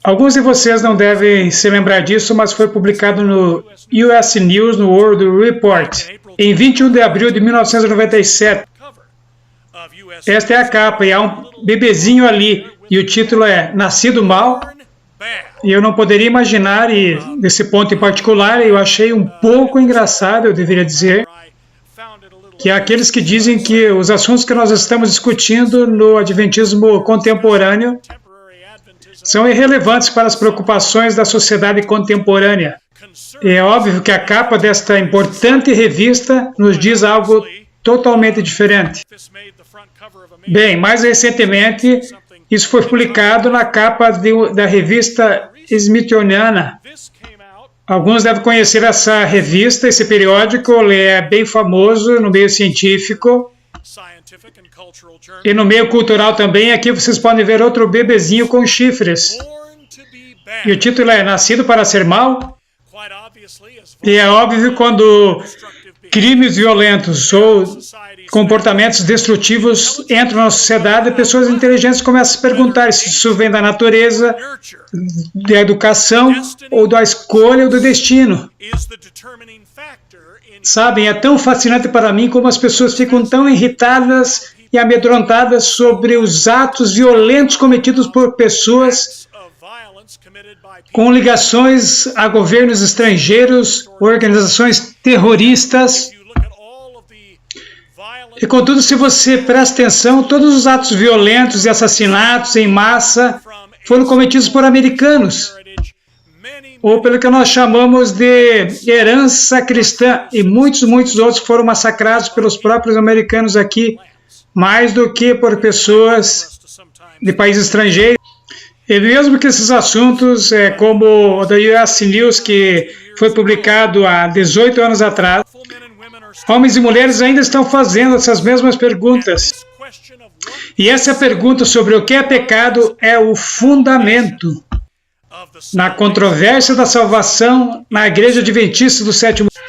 Alguns de vocês não devem se lembrar disso, mas foi publicado no US News no World Report em 21 de abril de 1997. Esta é a capa e há um bebezinho ali e o título é Nascido Mal. E eu não poderia imaginar, e nesse ponto em particular eu achei um pouco engraçado, eu deveria dizer, que há aqueles que dizem que os assuntos que nós estamos discutindo no Adventismo contemporâneo são irrelevantes para as preocupações da sociedade contemporânea. É óbvio que a capa desta importante revista nos diz algo totalmente diferente. Bem, mais recentemente, isso foi publicado na capa da revista Smithsoniana. Alguns devem conhecer essa revista, esse periódico, ele é bem famoso no meio científico e no meio cultural também. Aqui vocês podem ver outro bebezinho com chifres. E o título é Nascido para Ser Mal. E é óbvio quando crimes violentos ou comportamentos destrutivos entram na sociedade, pessoas inteligentes começam a se perguntar se isso vem da natureza, da educação, ou da escolha ou do destino. Sabem, é tão fascinante para mim como as pessoas ficam tão irritadas e amedrontadas sobre os atos violentos cometidos por pessoas com ligações a governos estrangeiros, organizações terroristas. E contudo, se você presta atenção, todos os atos violentos e assassinatos em massa foram cometidos por americanos, ou pelo que nós chamamos de herança cristã, e muitos outros foram massacrados pelos próprios americanos aqui, mais do que por pessoas de países estrangeiros. E mesmo que esses assuntos, como o da US News, que foi publicado há 18 anos atrás, homens e mulheres ainda estão fazendo essas mesmas perguntas. E essa pergunta sobre o que é pecado é o fundamento na controvérsia da salvação na Igreja Adventista do Sétimo Dia.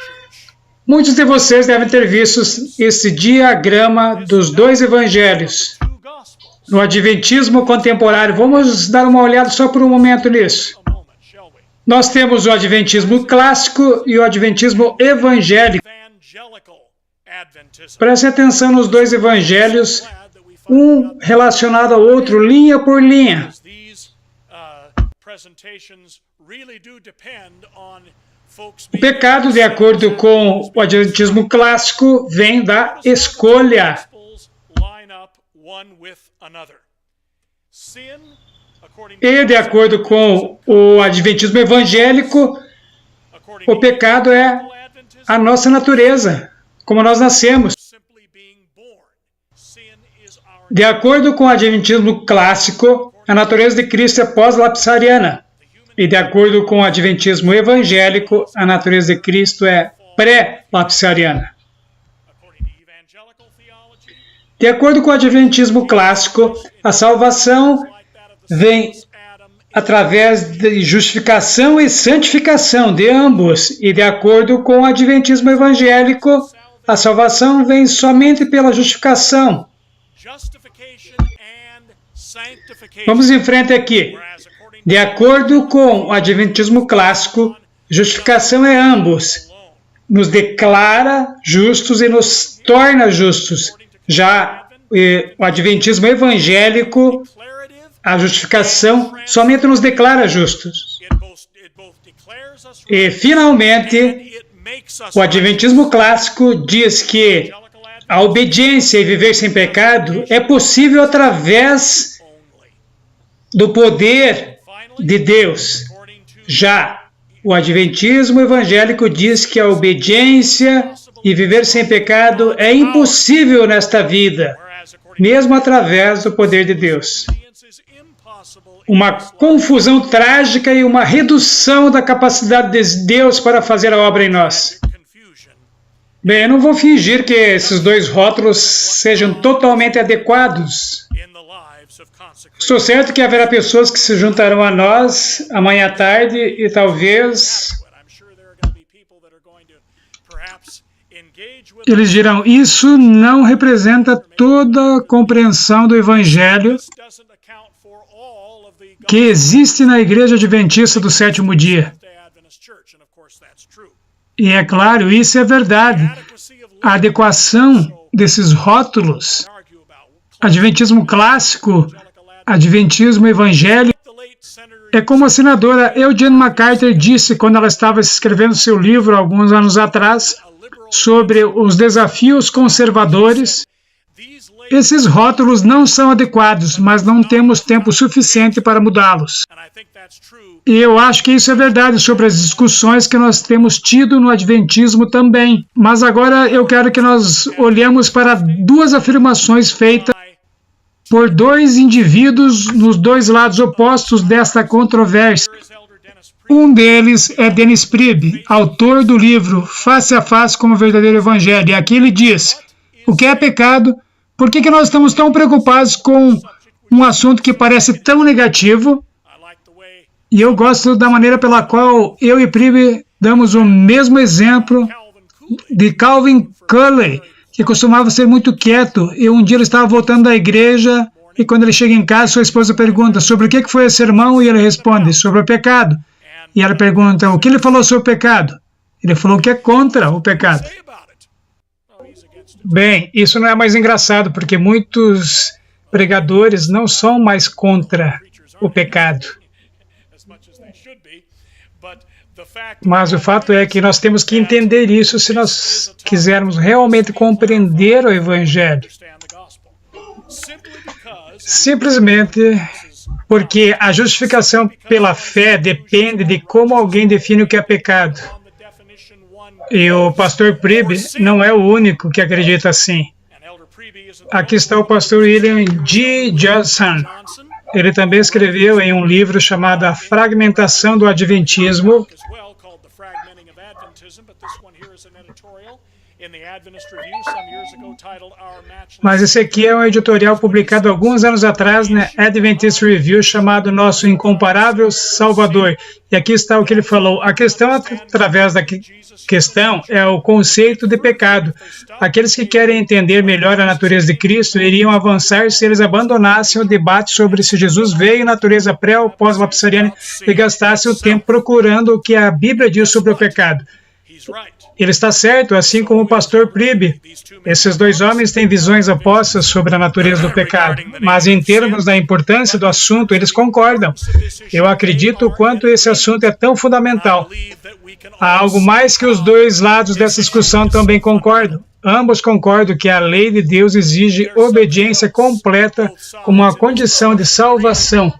Muitos de vocês devem ter visto esse diagrama dos dois evangelhos no Adventismo contemporâneo. Vamos dar uma olhada só por um momento nisso. Nós temos o Adventismo clássico e o Adventismo evangélico. Preste atenção nos dois evangelhos, um relacionado ao outro, linha por linha. O pecado, de acordo com o Adventismo clássico, vem da escolha. E, de acordo com o Adventismo evangélico, o pecado é a nossa natureza, como nós nascemos. De acordo com o Adventismo clássico, a natureza de Cristo é pós-lapsariana. E de acordo com o Adventismo evangélico, a natureza de Cristo é pré-lapsariana. De acordo com o Adventismo clássico, a salvação vem através de justificação e santificação de ambos. E de acordo com o Adventismo evangélico, a salvação vem somente pela justificação. Vamos em frente aqui. De acordo com o Adventismo clássico, justificação é ambos. Nos declara justos e nos torna justos. Já o Adventismo evangélico, a justificação somente nos declara justos. E, finalmente, o Adventismo clássico diz que a obediência e viver sem pecado é possível através do poder de Deus. Já o Adventismo evangélico diz que a obediência e viver sem pecado é impossível nesta vida, mesmo através do poder de Deus. Uma confusão trágica e uma redução da capacidade de Deus para fazer a obra em nós. Bem, eu não vou fingir que esses dois rótulos sejam totalmente adequados. Estou certo que haverá pessoas que se juntarão a nós amanhã à tarde e talvez eles dirão, isso não representa toda a compreensão do Evangelho, que existe na Igreja Adventista do Sétimo Dia. E é claro, isso é verdade. A adequação desses rótulos, Adventismo clássico, Adventismo evangélico, é como a senadora Eugene MacArthur disse quando ela estava escrevendo seu livro alguns anos atrás sobre os desafios conservadores. Esses rótulos não são adequados, mas não temos tempo suficiente para mudá-los. E eu acho que isso é verdade sobre as discussões que nós temos tido no Adventismo também. Mas agora eu quero que nós olhemos para duas afirmações feitas por dois indivíduos nos dois lados opostos desta controvérsia. Um deles é Dennis Priebe, autor do livro Face a Face com o Verdadeiro Evangelho. E aqui ele diz, o que é pecado? Por que nós estamos tão preocupados com um assunto que parece tão negativo? E eu gosto da maneira pela qual eu e Priebe damos o mesmo exemplo de Calvin Curley, que costumava ser muito quieto, e um dia ele estava voltando da igreja, e quando ele chega em casa, sua esposa pergunta, sobre o que foi esse sermão? E ele responde, sobre o pecado. E ela pergunta, o que ele falou sobre o pecado? Ele falou que é contra o pecado. Bem, isso não é mais engraçado, porque muitos pregadores não são mais contra o pecado. Mas o fato é que nós temos que entender isso se nós quisermos realmente compreender o Evangelho. Simplesmente porque a justificação pela fé depende de como alguém define o que é pecado. E o pastor Priebe não é o único que acredita assim. Aqui está o pastor William G. Johnson. Ele também escreveu em um livro chamado A Fragmentação do Adventismo. Mas esse aqui é um editorial publicado alguns anos atrás na Adventist Review chamado Nosso Incomparável Salvador. E aqui está o que ele falou. A questão através da questão é o conceito de pecado. Aqueles que querem entender melhor a natureza de Cristo iriam avançar se eles abandonassem o debate sobre se Jesus veio em natureza pré ou pós-lapsariana e gastassem o tempo procurando o que a Bíblia diz sobre o pecado. Ele está certo, assim como o pastor Priebe. Esses dois homens têm visões opostas sobre a natureza do pecado, mas em termos da importância do assunto, eles concordam. Eu acredito o quanto esse assunto é tão fundamental. Há algo mais que os dois lados dessa discussão também concordam. Ambos concordam que a lei de Deus exige obediência completa como uma condição de salvação.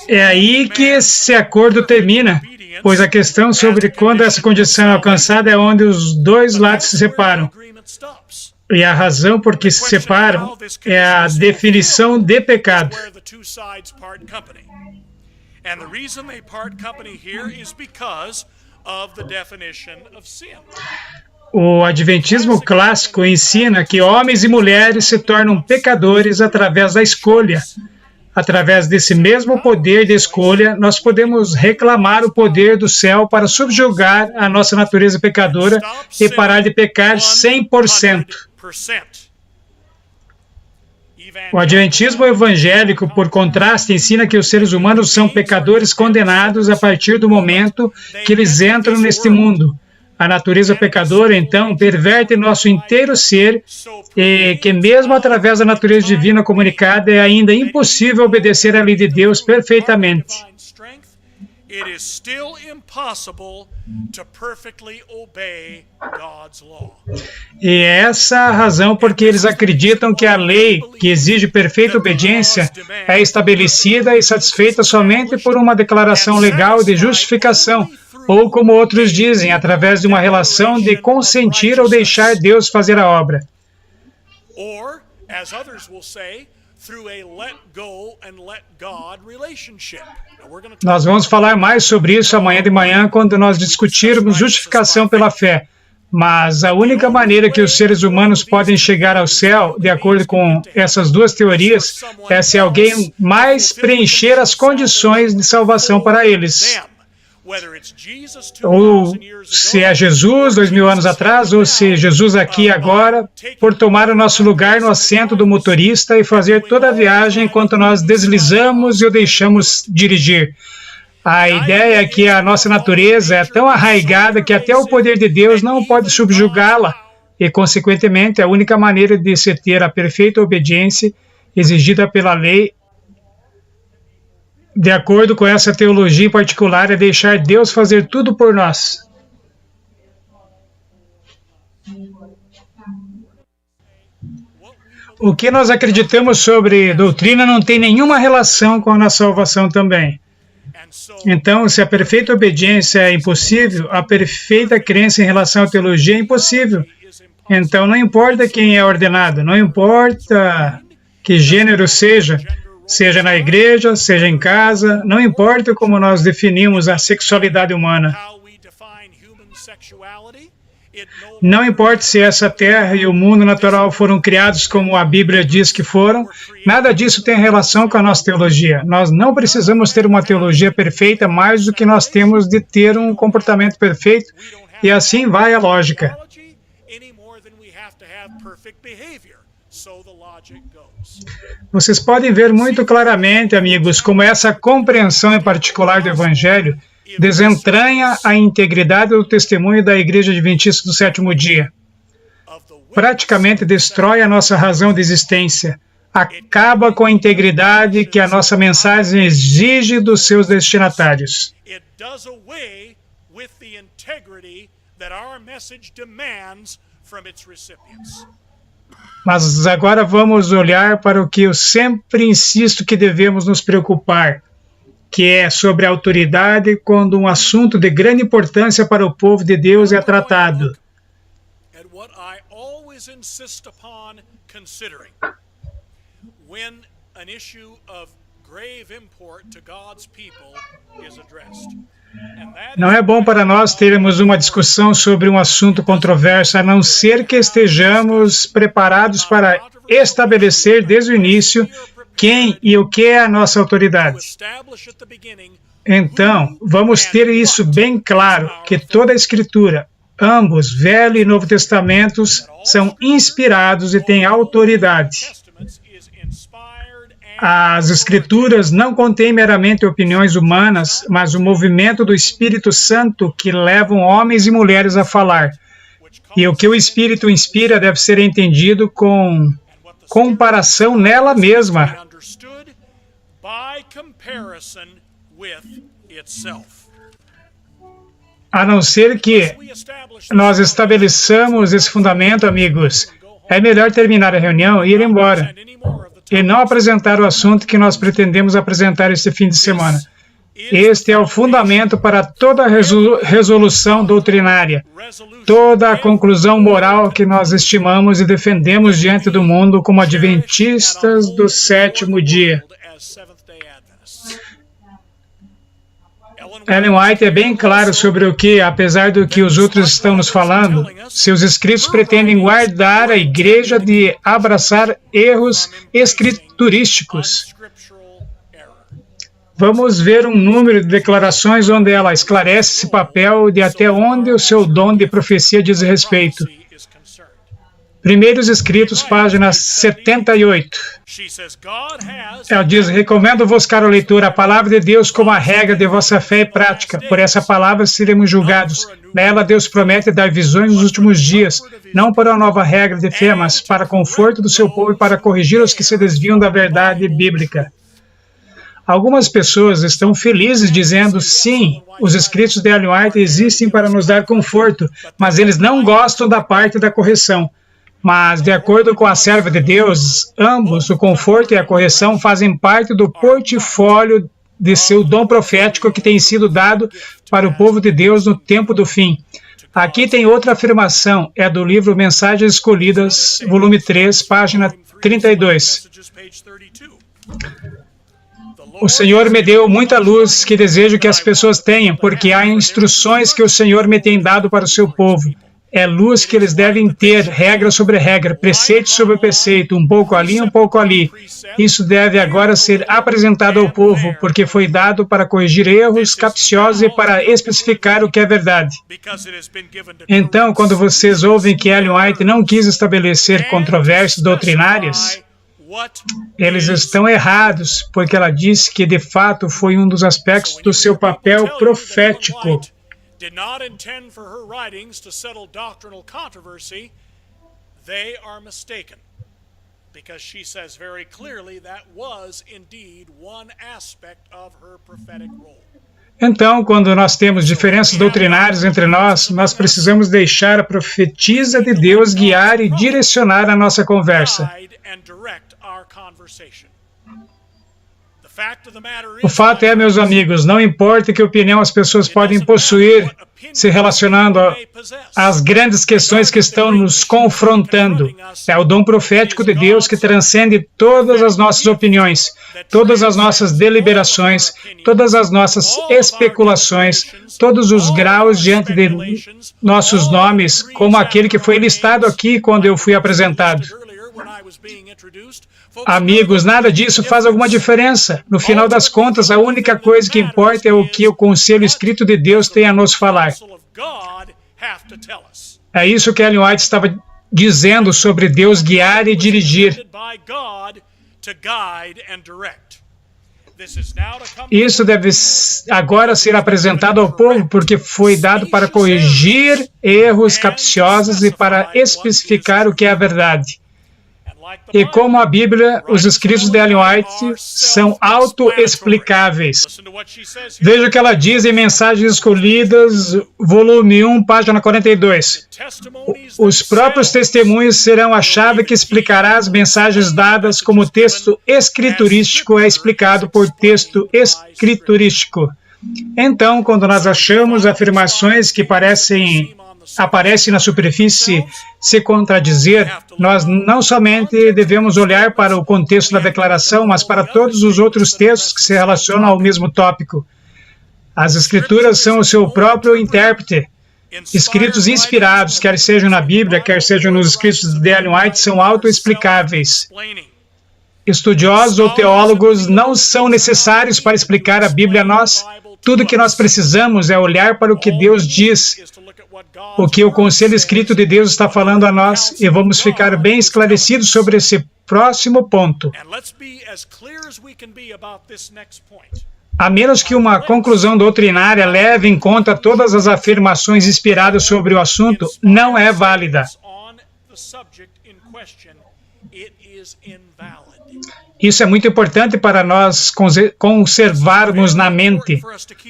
É aí que esse acordo termina. Pois a questão sobre quando essa condição é alcançada é onde os dois lados se separam. E a razão por que se separam é a definição de pecado. O Adventismo clássico ensina que homens e mulheres se tornam pecadores através da escolha. Através desse mesmo poder de escolha, nós podemos reclamar o poder do céu para subjugar a nossa natureza pecadora e parar de pecar 100%. O Adventismo evangélico, por contraste, ensina que os seres humanos são pecadores condenados a partir do momento que eles entram neste mundo. A natureza pecadora, então, perverte nosso inteiro ser e que mesmo através da natureza divina comunicada é ainda impossível obedecer à lei de Deus perfeitamente. E é essa a razão porque eles acreditam que a lei que exige perfeita obediência é estabelecida e satisfeita somente por uma declaração legal de justificação, ou como outros dizem, através de uma relação de consentir ou deixar Deus fazer a obra. Nós vamos falar mais sobre isso amanhã de manhã, quando nós discutirmos justificação pela fé. Mas a única maneira que os seres humanos podem chegar ao céu, de acordo com essas duas teorias, é se alguém mais preencher as condições de salvação para eles. ou se é Jesus 2000 anos atrás, ou se é Jesus aqui e agora, por tomar o nosso lugar no assento do motorista e fazer toda a viagem enquanto nós deslizamos e o deixamos dirigir. A ideia é que a nossa natureza é tão arraigada que até o poder de Deus não pode subjugá-la e, consequentemente, a única maneira de se ter a perfeita obediência exigida pela lei, de acordo com essa teologia em particular, é deixar Deus fazer tudo por nós. O que nós acreditamos sobre doutrina não tem nenhuma relação com a nossa salvação também. Então, se a perfeita obediência é impossível, a perfeita crença em relação à teologia é impossível. Então, não importa quem é ordenado, não importa que gênero seja na igreja, seja em casa, não importa como nós definimos a sexualidade humana. Não importa se essa terra e o mundo natural foram criados como a Bíblia diz que foram, nada disso tem relação com a nossa teologia. Nós não precisamos ter uma teologia perfeita mais do que nós temos de ter um comportamento perfeito, e assim vai a lógica. Vocês podem ver muito claramente, amigos, como essa compreensão em particular do Evangelho desentranha a integridade do testemunho da Igreja Adventista do Sétimo Dia. Praticamente destrói a nossa razão de existência, acaba com a integridade que a nossa mensagem exige dos seus destinatários. Mas agora vamos olhar para o que eu sempre insisto que devemos nos preocupar, que é sobre a autoridade quando um assunto de grande importância para o povo de Deus é tratado. Não é bom para nós termos uma discussão sobre um assunto controverso, a não ser que estejamos preparados para estabelecer desde o início quem e o que é a nossa autoridade. Então, vamos ter isso bem claro, que toda a Escritura, ambos, Velho e Novo Testamentos, são inspirados e têm autoridade. As Escrituras não contêm meramente opiniões humanas, mas o movimento do Espírito Santo que levam homens e mulheres a falar. E o que o Espírito inspira deve ser entendido com comparação nela mesma. A não ser que nós estabeleçamos esse fundamento, amigos, é melhor terminar a reunião e ir embora, e não apresentar o assunto que nós pretendemos apresentar este fim de semana. Este é o fundamento para toda resolução doutrinária, toda a conclusão moral que nós estimamos e defendemos diante do mundo como adventistas do sétimo dia. Ellen White é bem claro sobre o que, apesar do que os outros estão nos falando, seus escritos pretendem guardar a igreja de abraçar erros escriturísticos. Vamos ver um número de declarações onde ela esclarece esse papel de até onde o seu dom de profecia diz respeito. Primeiros Escritos, página 78. Ela diz: recomendo-vos, caro leitor, a palavra de Deus como a regra de vossa fé e prática. Por essa palavra seremos julgados. Nela Deus promete dar visões nos últimos dias, não para uma nova regra de fé, mas para conforto do seu povo e para corrigir os que se desviam da verdade bíblica. Algumas pessoas estão felizes dizendo, sim, os escritos de Ellen White existem para nos dar conforto, mas eles não gostam da parte da correção. Mas, de acordo com a serva de Deus, ambos, o conforto e a correção, fazem parte do portfólio de seu dom profético que tem sido dado para o povo de Deus no tempo do fim. Aqui tem outra afirmação, é do livro Mensagens Escolhidas, volume 3, página 32. O Senhor me deu muita luz que desejo que as pessoas tenham, porque há instruções que o Senhor me tem dado para o seu povo. é luz que eles devem ter, regra sobre regra, preceito sobre preceito, um pouco ali, um pouco ali. Isso deve agora ser apresentado ao povo, porque foi dado para corrigir erros capciosos e para especificar o que é verdade. Então, quando vocês ouvem que Ellen White não quis estabelecer controvérsias doutrinárias, eles estão errados, porque ela disse que, de fato, foi um dos aspectos do seu papel profético. Did not intend for her writings to settle doctrinal controversy, they are mistaken, because she says very clearly that was indeed one aspect of her prophetic role. Então, quando nós temos diferenças doutrinárias entre nós, nós precisamos deixar a profetisa de Deus guiar e direcionar a nossa conversa. O fato é, meus amigos, não importa que opinião as pessoas podem possuir se relacionando às grandes questões que estão nos confrontando. É o dom profético de Deus que transcende todas as nossas opiniões, todas as nossas deliberações, todas as nossas especulações, todos os graus diante de nossos nomes, como aquele que foi listado aqui quando eu fui apresentado. Amigos, nada disso faz alguma diferença. No final das contas, a única coisa que importa é o que o conselho escrito de Deus tem a nos falar. É isso que Ellen White estava dizendo sobre Deus guiar e dirigir. Isso deve agora ser apresentado ao povo, porque foi dado para corrigir erros capciosos e para especificar o que é a verdade. E como a Bíblia, os escritos de Ellen White são autoexplicáveis. Veja o que ela diz em Mensagens Escolhidas, volume 1, página 42. Os próprios testemunhos serão a chave que explicará as mensagens dadas, como o texto escriturístico é explicado por texto escriturístico. Então, quando nós achamos afirmações que aparecem na superfície se contradizer, nós não somente devemos olhar para o contexto da declaração, mas para todos os outros textos que se relacionam ao mesmo tópico. As Escrituras são o seu próprio intérprete. Escritos inspirados, quer sejam na Bíblia, quer sejam nos escritos de Ellen White, são autoexplicáveis. Estudiosos ou teólogos não são necessários para explicar a Bíblia a nós. Tudo que nós precisamos é olhar para o que Deus diz, o que o conselho escrito de Deus está falando a nós, e vamos ficar bem esclarecidos sobre esse próximo ponto. A menos que uma conclusão doutrinária leve em conta todas as afirmações inspiradas sobre o assunto, não é válida. Isso é muito importante para nós conservarmos na mente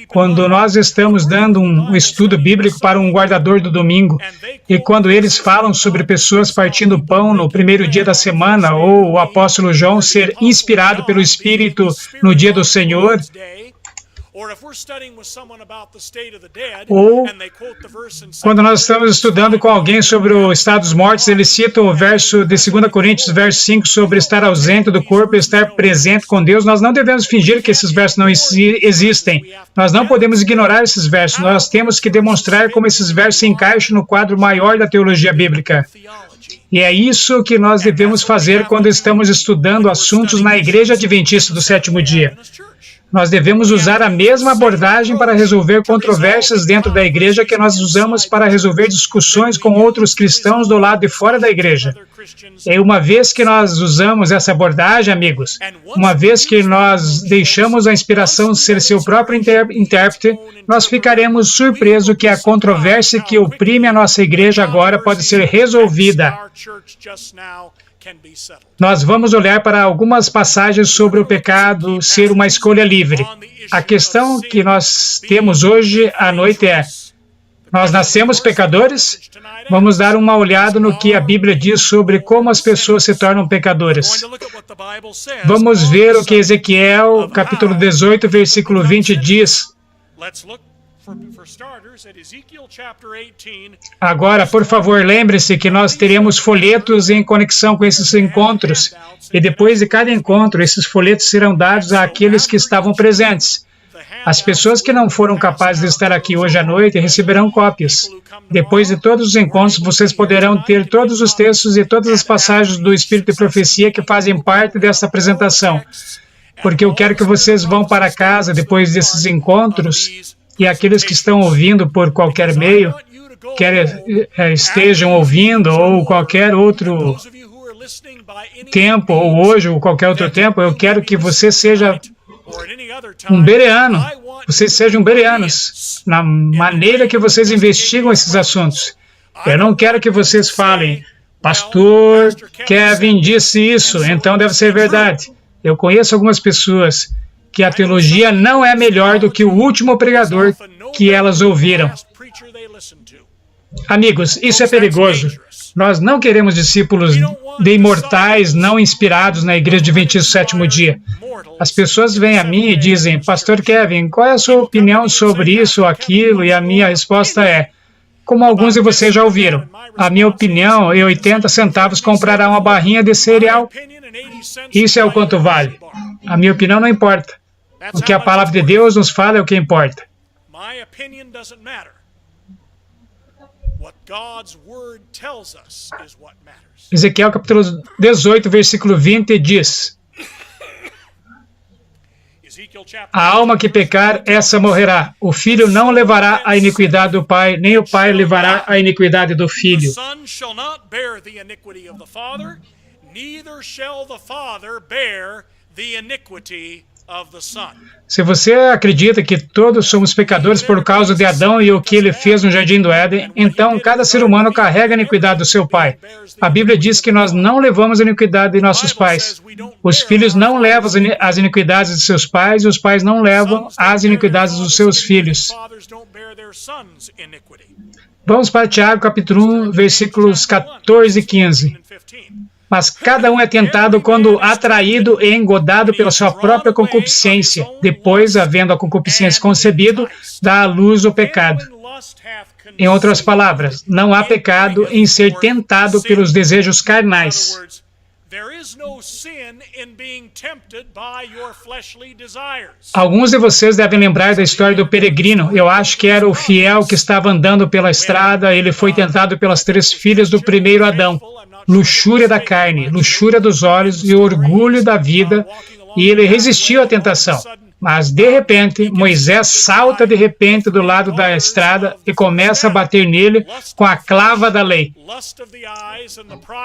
quando nós estamos dando um estudo bíblico para um guardador do domingo, e quando eles falam sobre pessoas partindo pão no primeiro dia da semana, ou o apóstolo João ser inspirado pelo Espírito no dia do Senhor, ou quando nós estamos estudando com alguém sobre o estado dos mortos, ele cita o verso de 2 Coríntios, verso 5, sobre estar ausente do corpo e estar presente com Deus. Nós não devemos fingir que esses versos não existem. Nós não podemos ignorar esses versos. Nós temos que demonstrar como esses versos se encaixam no quadro maior da teologia bíblica. E é isso que nós devemos fazer quando estamos estudando assuntos na Igreja Adventista do Sétimo Dia. Nós devemos usar a mesma abordagem para resolver controvérsias dentro da igreja que nós usamos para resolver discussões com outros cristãos do lado de fora da igreja. E uma vez que nós usamos essa abordagem, amigos, uma vez que nós deixamos a inspiração ser seu próprio intérprete, nós ficaremos surpresos que a controvérsia que oprime a nossa igreja agora pode ser resolvida. Nós vamos olhar para algumas passagens sobre o pecado ser uma escolha livre. A questão que nós temos hoje à noite é: nós nascemos pecadores? Vamos dar uma olhada no que a Bíblia diz sobre como as pessoas se tornam pecadoras. Vamos ver o que Ezequiel, capítulo 18, versículo 20 diz. Agora, por favor, lembre-se que nós teremos folhetos em conexão com esses encontros, e depois de cada encontro, esses folhetos serão dados àqueles que estavam presentes. As pessoas que não foram capazes de estar aqui hoje à noite receberão cópias. Depois de todos os encontros, vocês poderão ter todos os textos e todas as passagens do Espírito de Profecia que fazem parte dessa apresentação. Porque eu quero que vocês vão para casa depois desses encontros, e aqueles que estão ouvindo por qualquer meio, quer estejam ouvindo ou qualquer outro tempo, ou hoje, ou qualquer outro tempo, eu quero que você seja um bereano, vocês sejam bereanos, na maneira que vocês investigam esses assuntos. Eu não quero que vocês falem, Pastor Kevin disse isso, então deve ser verdade. Eu conheço algumas pessoas que a teologia não é melhor do que o último pregador que elas ouviram. Amigos, isso é perigoso. Nós não queremos discípulos de imortais não inspirados na Igreja Adventista do Sétimo Dia. As pessoas vêm a mim e dizem, Pastor Kevin, qual é a sua opinião sobre isso ou aquilo? E a minha resposta é, como alguns de vocês já ouviram, a minha opinião é 80 centavos comprará uma barrinha de cereal. Isso é o quanto vale. A minha opinião não importa. O que a palavra de Deus nos fala é o que importa. Ezequiel capítulo 18, versículo 20 diz, a alma que pecar, essa morrerá. O filho não levará a iniquidade do pai, nem o pai levará a iniquidade do filho. Se você acredita que todos somos pecadores por causa de Adão e o que ele fez no Jardim do Éden, então cada ser humano carrega a iniquidade do seu pai. A Bíblia diz que nós não levamos a iniquidade de nossos pais. Os filhos não levam as iniquidades de seus pais e os pais não levam as iniquidades dos seus filhos. Vamos para Tiago, capítulo 1, versículos 14 e 15. Mas cada um é tentado quando atraído e engodado pela sua própria concupiscência. Depois, havendo a concupiscência concebido, dá à luz o pecado. Em outras palavras, não há pecado em ser tentado pelos desejos carnais. Alguns de vocês devem lembrar da história do peregrino. Eu acho que era o fiel que estava andando pela estrada. Ele foi tentado pelas 3 filhas do primeiro Adão. Luxúria da carne, luxúria dos olhos e orgulho da vida, e ele resistiu à tentação. Mas, de repente, Moisés salta de repente do lado da estrada e começa a bater nele com a clava da lei.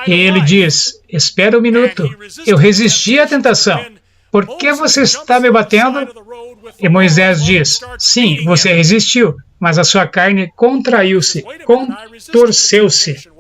E ele diz, espera um minuto, eu resisti à tentação. Por que você está me batendo? E Moisés diz, sim, você resistiu, mas a sua carne contraiu-se, contorceu-se.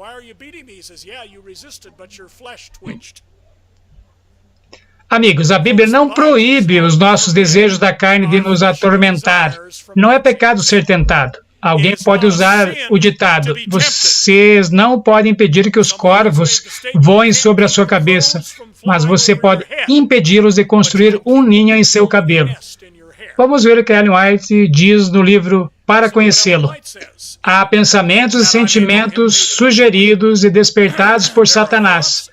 Amigos, a Bíblia não proíbe os nossos desejos da carne de nos atormentar. Não é pecado ser tentado. Alguém pode usar o ditado, vocês não podem impedir que os corvos voem sobre a sua cabeça, mas você pode impedi-los de construir um ninho em seu cabelo. Vamos ver o que Ellen White diz no livro Para Conhecê-lo. Há pensamentos e sentimentos sugeridos e despertados por Satanás,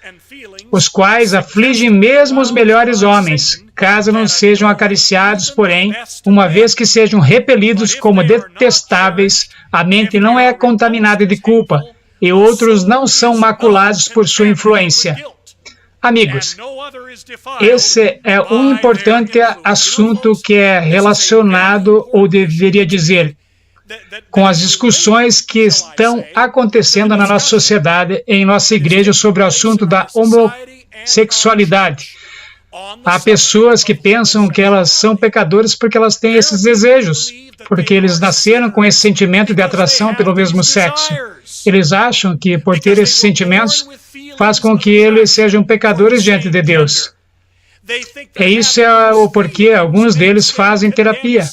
os quais afligem mesmo os melhores homens, caso não sejam acariciados, porém, uma vez que sejam repelidos como detestáveis, a mente não é contaminada de culpa, e outros não são maculados por sua influência. Amigos, esse é um importante assunto que é relacionado, ou deveria dizer, com as discussões que estão acontecendo na nossa sociedade, em nossa igreja, sobre o assunto da homossexualidade. Há pessoas que pensam que elas são pecadoras porque elas têm esses desejos, porque eles nasceram com esse sentimento de atração pelo mesmo sexo. Eles acham que, por ter esses sentimentos, faz com que eles sejam pecadores diante de Deus. E isso é o porquê alguns deles fazem terapia.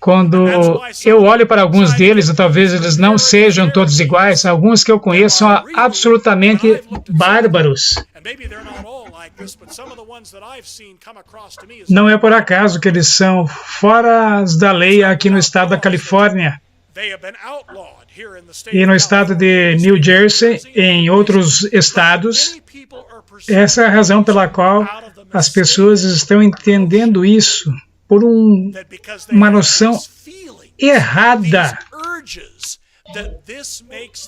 Quando eu olho para alguns deles, e talvez eles não sejam todos iguais, alguns que eu conheço são absolutamente bárbaros. Não é por acaso que eles são fora da lei aqui no estado da Califórnia. E no estado de New Jersey, em outros estados, essa é a razão pela qual as pessoas estão entendendo isso. por uma noção errada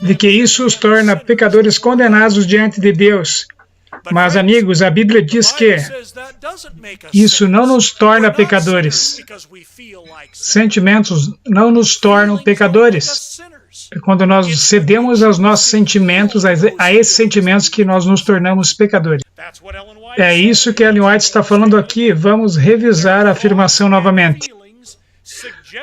de que isso os torna pecadores condenados diante de Deus. Mas, amigos, a Bíblia diz que isso não nos torna pecadores. Sentimentos não nos tornam pecadores. Quando nós cedemos aos nossos sentimentos, a esses sentimentos que nós nos tornamos pecadores. É isso que Ellen White está falando aqui. Vamos revisar a afirmação novamente.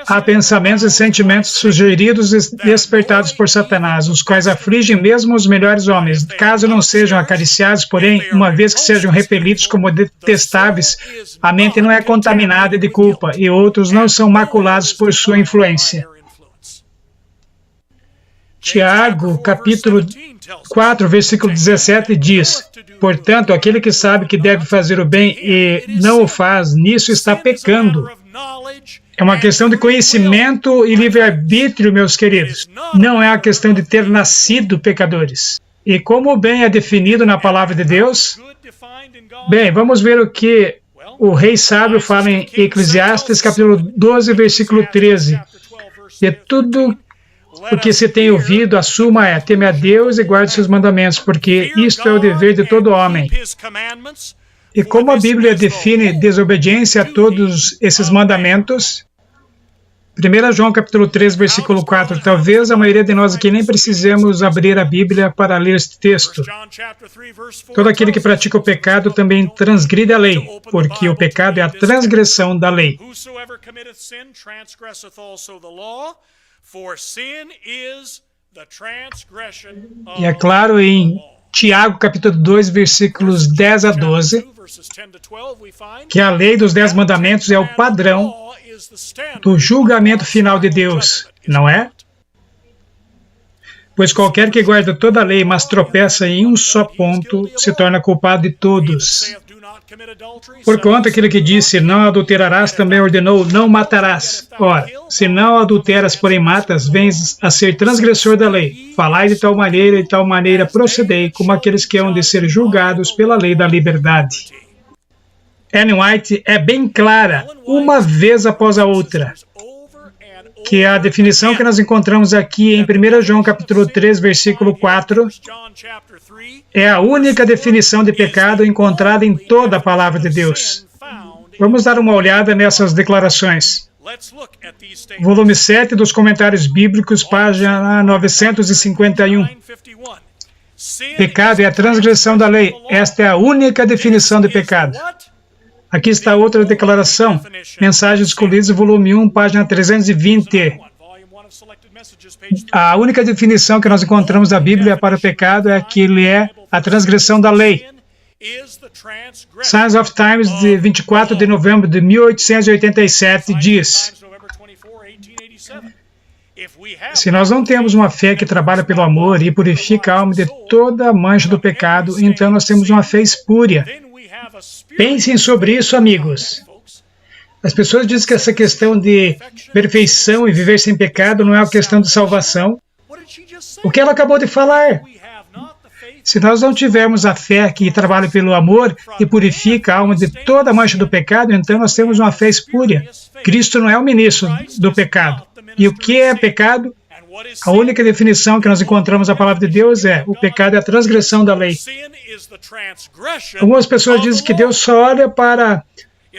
Há pensamentos e sentimentos sugeridos e despertados por Satanás, os quais afligem mesmo os melhores homens, caso não sejam acariciados, porém, uma vez que sejam repelidos como detestáveis, a mente não é contaminada de culpa, e outros não são maculados por sua influência. Tiago, capítulo 4, versículo 17, diz: portanto, aquele que sabe que deve fazer o bem e não o faz, nisso está pecando. É uma questão de conhecimento e livre-arbítrio, meus queridos. Não é a questão de ter nascido pecadores. E como o bem é definido na palavra de Deus? Bem, vamos ver o que o rei sábio fala em Eclesiastes, capítulo 12, versículo 13. De tudo o que se tem ouvido, a suma é: teme a Deus e guarde seus mandamentos, porque isto é o dever de todo homem. E como a Bíblia define desobediência a todos esses mandamentos? 1 João capítulo 3, versículo 4. Talvez a maioria de nós aqui nem precisemos abrir a Bíblia para ler este texto. Todo aquele que pratica o pecado também transgride a lei, porque o pecado é a transgressão da lei. E é claro em Tiago, capítulo 2, versículos 10 a 12, que a lei dos 10 mandamentos é o padrão do julgamento final de Deus, não é? Pois qualquer que guarda toda a lei, mas tropeça em um só ponto, se torna culpado de todos. Porquanto aquele que disse, não adulterarás, também ordenou, não matarás. Ora, se não adulteras, porém matas, vens a ser transgressor da lei. Falai de tal maneira e de tal maneira procedei, como aqueles que hão de ser julgados pela lei da liberdade. Ellen White é bem clara, uma vez após a outra, que a definição que nós encontramos aqui em 1 João capítulo 3, versículo 4, é a única definição de pecado encontrada em toda a palavra de Deus. Vamos dar uma olhada nessas declarações. Volume 7 dos Comentários Bíblicos, página 951. Pecado é a transgressão da lei. Esta é a única definição de pecado. Aqui está outra declaração. Mensagens Escolhidas, volume 1, página 320. A única definição que nós encontramos da Bíblia para o pecado é que ele é a transgressão da lei. Signs of Times, de 24 de novembro de 1887, diz: se nós não temos uma fé que trabalha pelo amor e purifica a alma de toda a mancha do pecado, então nós temos uma fé espúria. Pensem sobre isso, amigos. As pessoas dizem que essa questão de perfeição e viver sem pecado não é uma questão de salvação. O que ela acabou de falar? Se nós não tivermos a fé que trabalha pelo amor e purifica a alma de toda a mancha do pecado, então nós temos uma fé espúria. Cristo não é o ministro do pecado. E o que é pecado? A única definição que nós encontramos na palavra de Deus é: o pecado é a transgressão da lei. Algumas pessoas dizem que Deus só olha para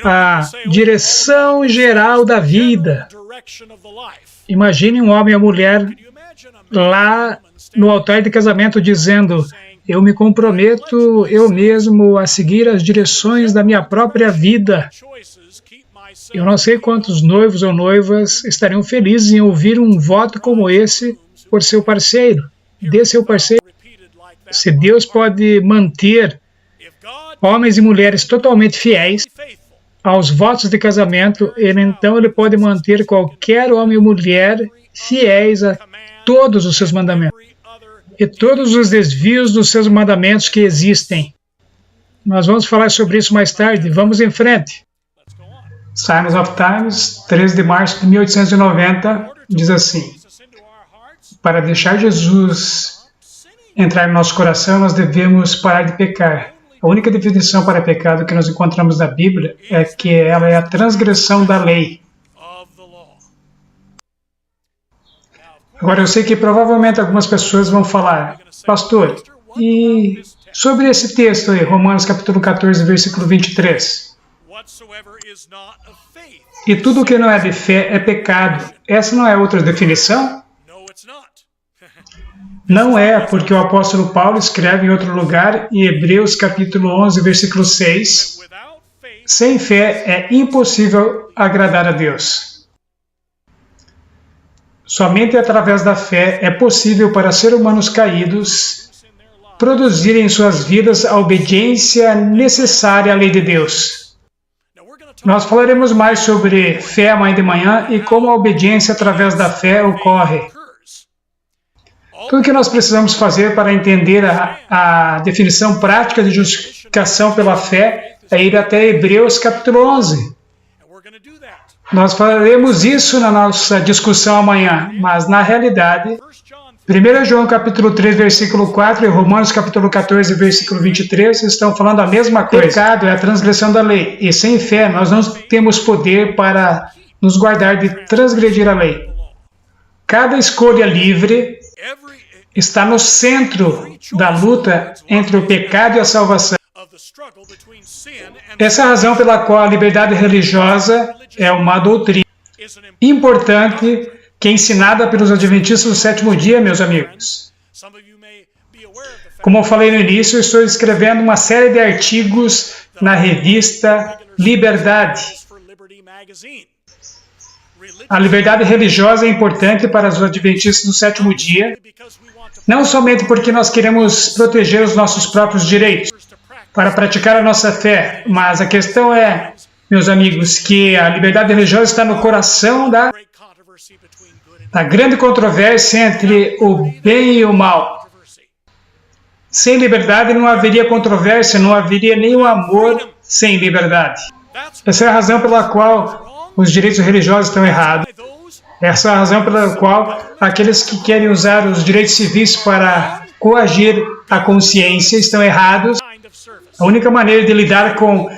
a direção geral da vida. Imagine um homem e uma mulher lá no altar de casamento dizendo: eu me comprometo eu mesmo a seguir as direções da minha própria vida. Eu não sei quantos noivos ou noivas estariam felizes em ouvir um voto como esse por seu parceiro. Dê seu parceiro. Se Deus pode manter homens e mulheres totalmente fiéis aos votos de casamento, então ele pode manter qualquer homem ou mulher fiéis a todos os seus mandamentos e todos os desvios dos seus mandamentos que existem. Nós vamos falar sobre isso mais tarde. Vamos em frente. Signs of Times, 13 de março de 1890, diz assim: para deixar Jesus entrar no nosso coração, nós devemos parar de pecar. A única definição para pecado que nós encontramos na Bíblia é que ela é a transgressão da lei. Agora, eu sei que provavelmente algumas pessoas vão falar, pastor, e sobre esse texto aí, Romanos capítulo 14, versículo 23? E tudo que não é de fé é pecado. Essa não é outra definição? Não é, porque o apóstolo Paulo escreve em outro lugar, em Hebreus capítulo 11, versículo 6, sem fé é impossível agradar a Deus. Somente através da fé é possível para seres humanos caídos produzirem em suas vidas a obediência necessária à lei de Deus. Nós falaremos mais sobre fé amanhã de manhã e como a obediência através da fé ocorre. Tudo o que nós precisamos fazer para entender a definição prática de justificação pela fé é ir até Hebreus capítulo 11. Nós faremos isso na nossa discussão amanhã, mas na realidade, 1 João capítulo 3, versículo 4 e Romanos capítulo 14, versículo 23 estão falando a mesma coisa. Pecado é a transgressão da lei, e sem fé nós não temos poder para nos guardar de transgredir a lei. Cada escolha livre está no centro da luta entre o pecado e a salvação. Essa é a razão pela qual a liberdade religiosa é uma doutrina importante que é ensinada pelos adventistas do sétimo dia, meus amigos. Como eu falei no início, eu estou escrevendo uma série de artigos na revista Liberdade. A liberdade religiosa é importante para os adventistas do sétimo dia, não somente porque nós queremos proteger os nossos próprios direitos, para praticar a nossa fé, mas a questão é, meus amigos, que a liberdade religiosa está no coração da grande controvérsia entre o bem e o mal. Sem liberdade não haveria controvérsia, não haveria nenhum amor sem liberdade. Essa é a razão pela qual os direitos religiosos estão errados. Essa é a razão pela qual aqueles que querem usar os direitos civis para coagir a consciência estão errados. A única maneira de lidar com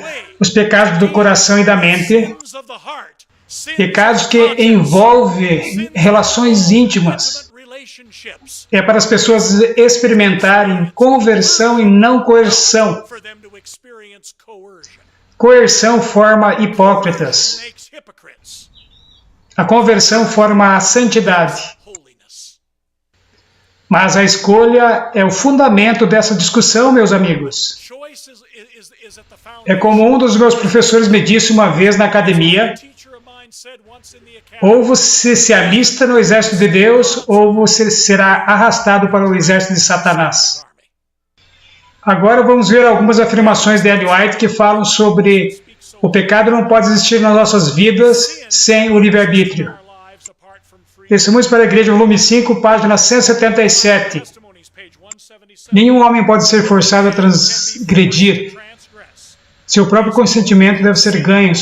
os pecados do coração e da mente, pecados que envolvem relações íntimas, é para as pessoas experimentarem conversão e não coerção. Coerção forma hipócritas. A conversão forma a santidade. Mas a escolha é o fundamento dessa discussão, meus amigos. É como um dos meus professores me disse uma vez na academia: ou você se alista no exército de Deus, ou você será arrastado para o exército de Satanás. Agora vamos ver algumas afirmações de Ellen White que falam sobre o pecado não pode existir nas nossas vidas sem o livre-arbítrio. Testemunhos para a Igreja, volume 5, página 177. Nenhum homem pode ser forçado a transgredir. Seu próprio consentimento deve ser ganho.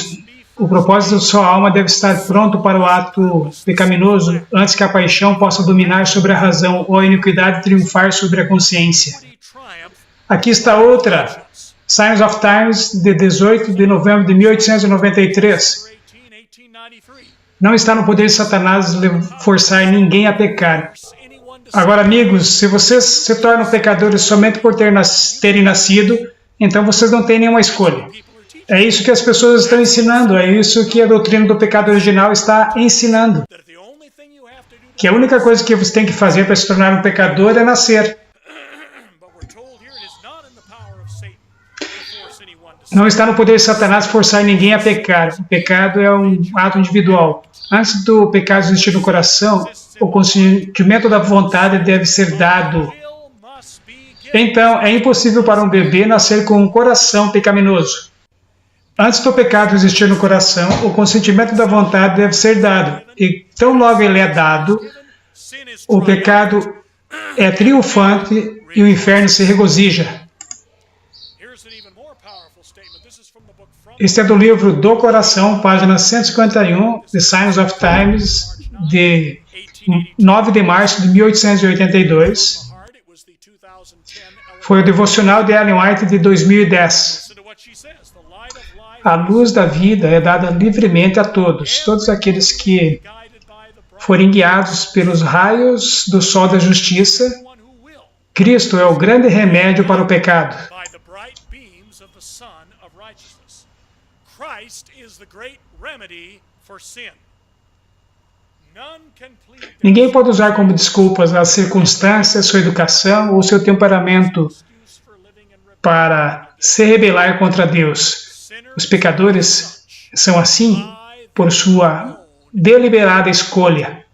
O propósito de sua alma deve estar pronto para o ato pecaminoso antes que a paixão possa dominar sobre a razão ou a iniquidade triunfar sobre a consciência. Aqui está outra. Signs of Times, de 18 de novembro de 1893. Não está no poder de Satanás forçar ninguém a pecar. Agora, amigos, se vocês se tornam pecadores somente por terem nascido, então vocês não têm nenhuma escolha. É isso que as pessoas estão ensinando, é isso que a doutrina do pecado original está ensinando. Que a única coisa que você tem que fazer para se tornar um pecador é nascer. Não está no poder de Satanás forçar ninguém a pecar. O pecado é um ato individual. Antes do pecado existir no coração, o consentimento da vontade deve ser dado. Então, é impossível para um bebê nascer com um coração pecaminoso. Antes do pecado existir no coração, o consentimento da vontade deve ser dado. E tão logo ele é dado, o pecado é triunfante e o inferno se regozija. Este é do livro Do Coração, página 151, The Signs of Times, de 9 de março de 1882. Foi o devocional de Ellen White de 2010. A luz da vida é dada livremente a todos, todos aqueles que forem guiados pelos raios do sol da justiça. Cristo é o grande remédio para o pecado. Ninguém pode usar como desculpas as circunstâncias, sua educação ou seu temperamento para se rebelar contra Deus. Os pecadores são assim por sua deliberada escolha.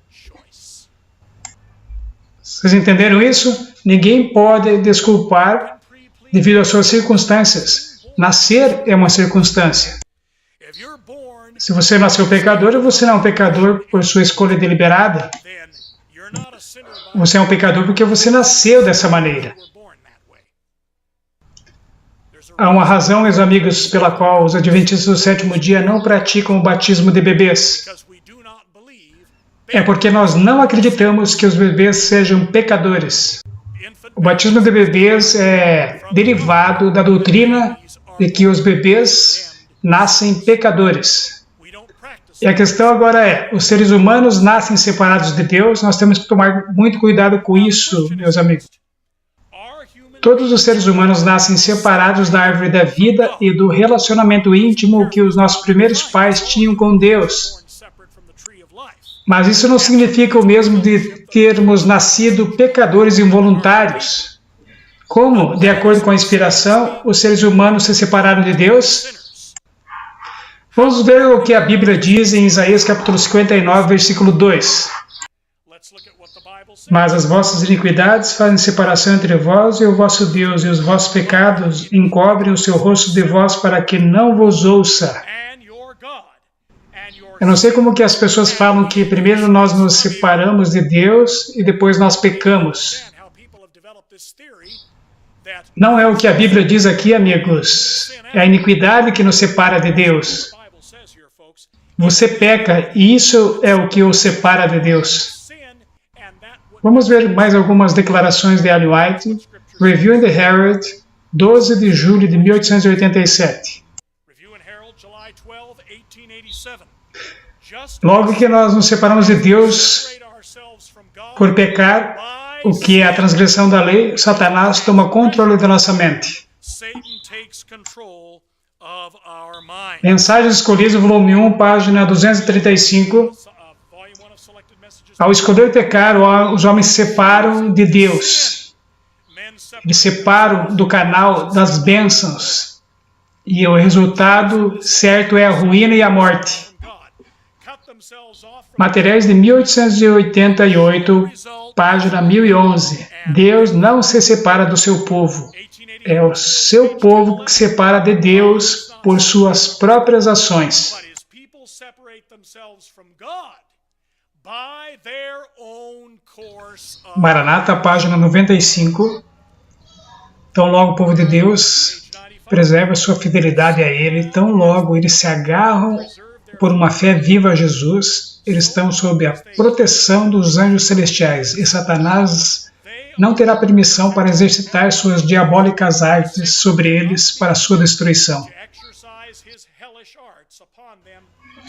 Vocês entenderam isso? Ninguém pode desculpar devido às suas circunstâncias. Nascer é uma circunstância. Se você nasceu pecador, você não é um pecador por sua escolha deliberada. Você é um pecador porque você nasceu dessa maneira. Há uma razão, meus amigos, pela qual os adventistas do sétimo dia não praticam o batismo de bebês. É porque nós não acreditamos que os bebês sejam pecadores. O batismo de bebês é derivado da doutrina de que os bebês nascem pecadores. E a questão agora é, os seres humanos nascem separados de Deus, nós temos que tomar muito cuidado com isso, meus amigos. Todos os seres humanos nascem separados da árvore da vida e do relacionamento íntimo que os nossos primeiros pais tinham com Deus. Mas isso não significa o mesmo de termos nascido pecadores involuntários. Como, de acordo com a inspiração, os seres humanos se separaram de Deus? Vamos ver o que a Bíblia diz em Isaías capítulo 59, versículo 2. Mas as vossas iniquidades fazem separação entre vós e o vosso Deus, e os vossos pecados encobrem o seu rosto de vós para que não vos ouça. Eu não sei como que as pessoas falam que primeiro nós nos separamos de Deus e depois nós pecamos. Não é o que a Bíblia diz aqui, amigos. É a iniquidade que nos separa de Deus. Você peca e isso é o que o separa de Deus. Vamos ver mais algumas declarações de Ellen White. Review in the Herald, 12 de julho de 1887. Logo que nós nos separamos de Deus por pecar, o que é a transgressão da lei, Satanás toma controle da nossa mente. Mensagens Escolhidas, volume 1, página 235. Ao escolher pecar, os homens se separam de Deus. Eles separam do canal das bênçãos. E o resultado certo é a ruína e a morte. Materiais de 1888, página 1011. Deus não se separa do seu povo. É o seu povo que se separa de Deus por suas próprias ações. Maranata, página 95. Tão logo o povo de Deus preserva sua fidelidade a Ele, tão logo eles se agarram por uma fé viva a Jesus, eles estão sob a proteção dos anjos celestiais, e Satanás não terá permissão para exercitar suas diabólicas artes sobre eles para sua destruição.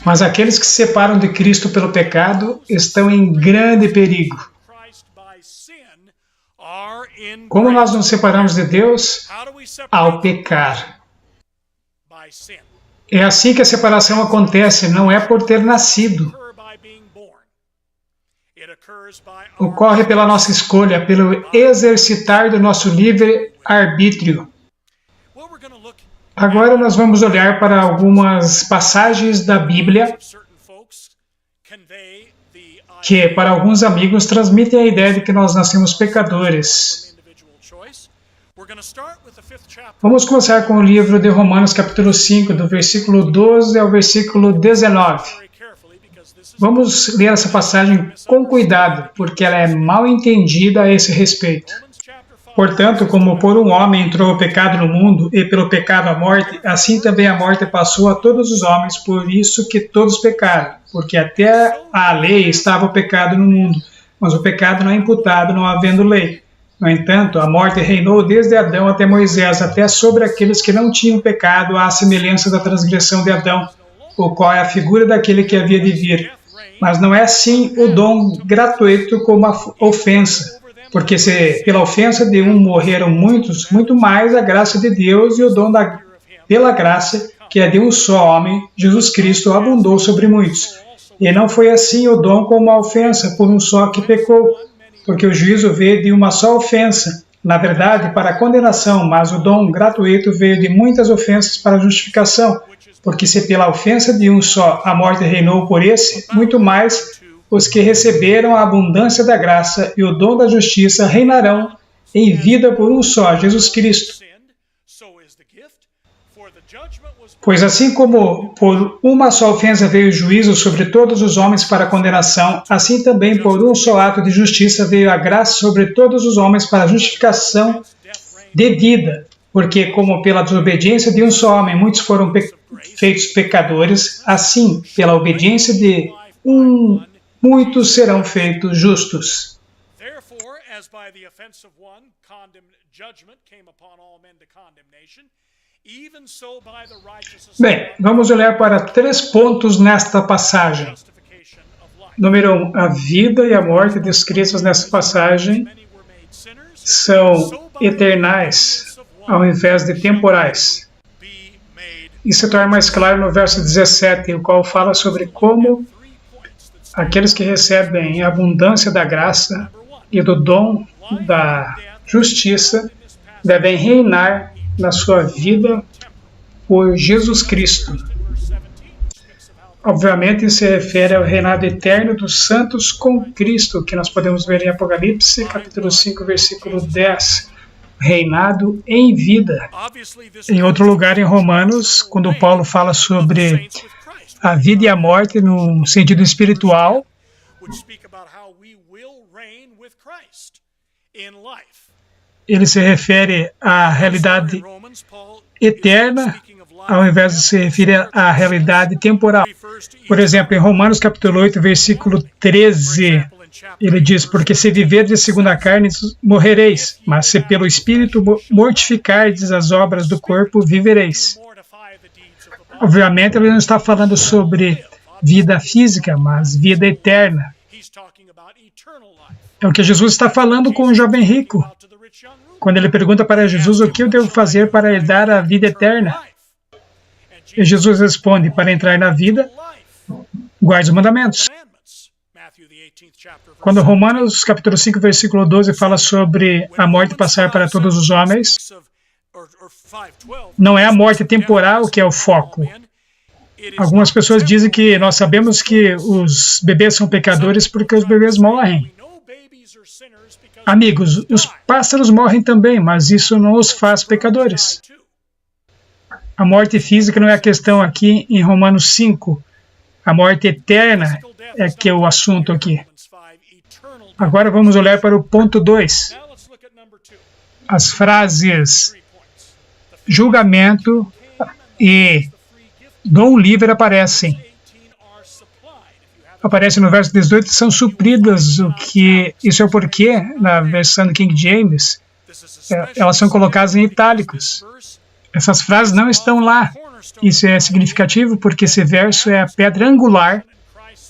Mas aqueles que se separam de Cristo pelo pecado estão em grande perigo. Como nós nos separamos de Deus? Ao pecar. É assim que a separação acontece, não é por ter nascido. Ocorre pela nossa escolha, pelo exercitar do nosso livre-arbítrio. Agora nós vamos olhar para algumas passagens da Bíblia que, para alguns amigos, transmitem a ideia de que nós nascemos pecadores. Vamos começar com o livro de Romanos, capítulo 5, do versículo 12 ao versículo 19. Vamos ler essa passagem com cuidado, porque ela é mal entendida a esse respeito. Portanto, como por um homem entrou o pecado no mundo, e pelo pecado a morte, assim também a morte passou a todos os homens, por isso que todos pecaram. Porque até a lei estava o pecado no mundo, mas o pecado não é imputado não havendo lei. No entanto, a morte reinou desde Adão até Moisés, até sobre aqueles que não tinham pecado, à semelhança da transgressão de Adão, o qual é a figura daquele que havia de vir. Mas não é assim o dom gratuito como a ofensa, porque se pela ofensa de um morreram muitos, muito mais a graça de Deus e o dom pela graça, que é de um só homem, Jesus Cristo, abundou sobre muitos. E não foi assim o dom como a ofensa, por um só que pecou, porque o juízo veio de uma só ofensa, na verdade, para a condenação, mas o dom gratuito veio de muitas ofensas para a justificação, porque se pela ofensa de um só a morte reinou por esse, muito mais os que receberam a abundância da graça e o dom da justiça reinarão em vida por um só, Jesus Cristo. Pois assim como por uma só ofensa veio o juízo sobre todos os homens para a condenação, assim também por um só ato de justiça veio a graça sobre todos os homens para a justificação de vida. Porque como pela desobediência de um só homem muitos foram feitos pecadores, assim pela obediência de um muitos serão feitos justos. Bem, vamos olhar para 3 pontos nesta passagem. Número 1, a vida e a morte descritas nesta passagem são eternais, ao invés de temporais. Isso se torna mais claro no verso 17, o qual fala sobre como aqueles que recebem a abundância da graça e do dom da justiça devem reinar na sua vida por Jesus Cristo. Obviamente, isso se refere ao reinado eterno dos santos com Cristo, que nós podemos ver em Apocalipse, capítulo 5, versículo 10. Reinado em vida. Em outro lugar, em Romanos, quando Paulo fala sobre a vida e a morte no sentido espiritual, ele se refere à realidade eterna, ao invés de se referir à realidade temporal. Por exemplo, em Romanos capítulo 8, versículo 13, ele diz, porque se viverdes segundo a carne, morrereis, mas se pelo Espírito mortificardes as obras do corpo, vivereis. Obviamente, ele não está falando sobre vida física, mas vida eterna. É o que Jesus está falando com o jovem rico, quando ele pergunta para Jesus o que eu devo fazer para herdar a vida eterna. E Jesus responde, para entrar na vida, guarde os mandamentos. Quando Romanos capítulo 5, versículo 12 fala sobre a morte passar para todos os homens, não é a morte temporal que é o foco. Algumas pessoas dizem que nós sabemos que os bebês são pecadores porque os bebês morrem. Amigos, os pássaros morrem também, mas isso não os faz pecadores. A morte física não é a questão aqui em Romanos 5. A morte eterna é que é o assunto aqui. Agora vamos olhar para o ponto 2. As frases julgamento e dom livre aparecem. Aparece no verso 18, são supridas, o que isso é o porquê, na versão do King James, elas são colocadas em itálicos. Essas frases não estão lá. Isso é significativo porque esse verso é a pedra angular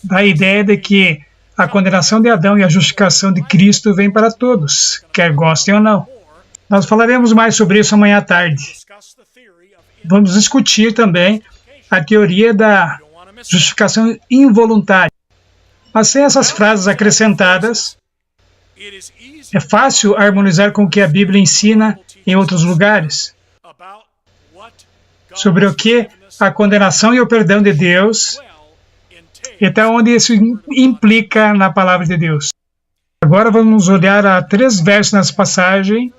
da ideia de que a condenação de Adão e a justificação de Cristo vem para todos, quer gostem ou não. Nós falaremos mais sobre isso amanhã à tarde. Vamos discutir também a teoria da justificação involuntária. Mas sem essas frases acrescentadas, é fácil harmonizar com o que a Bíblia ensina em outros lugares, sobre o que a condenação e o perdão de Deus, e até onde isso implica na palavra de Deus. Agora vamos olhar a 3 versos nessa passagem,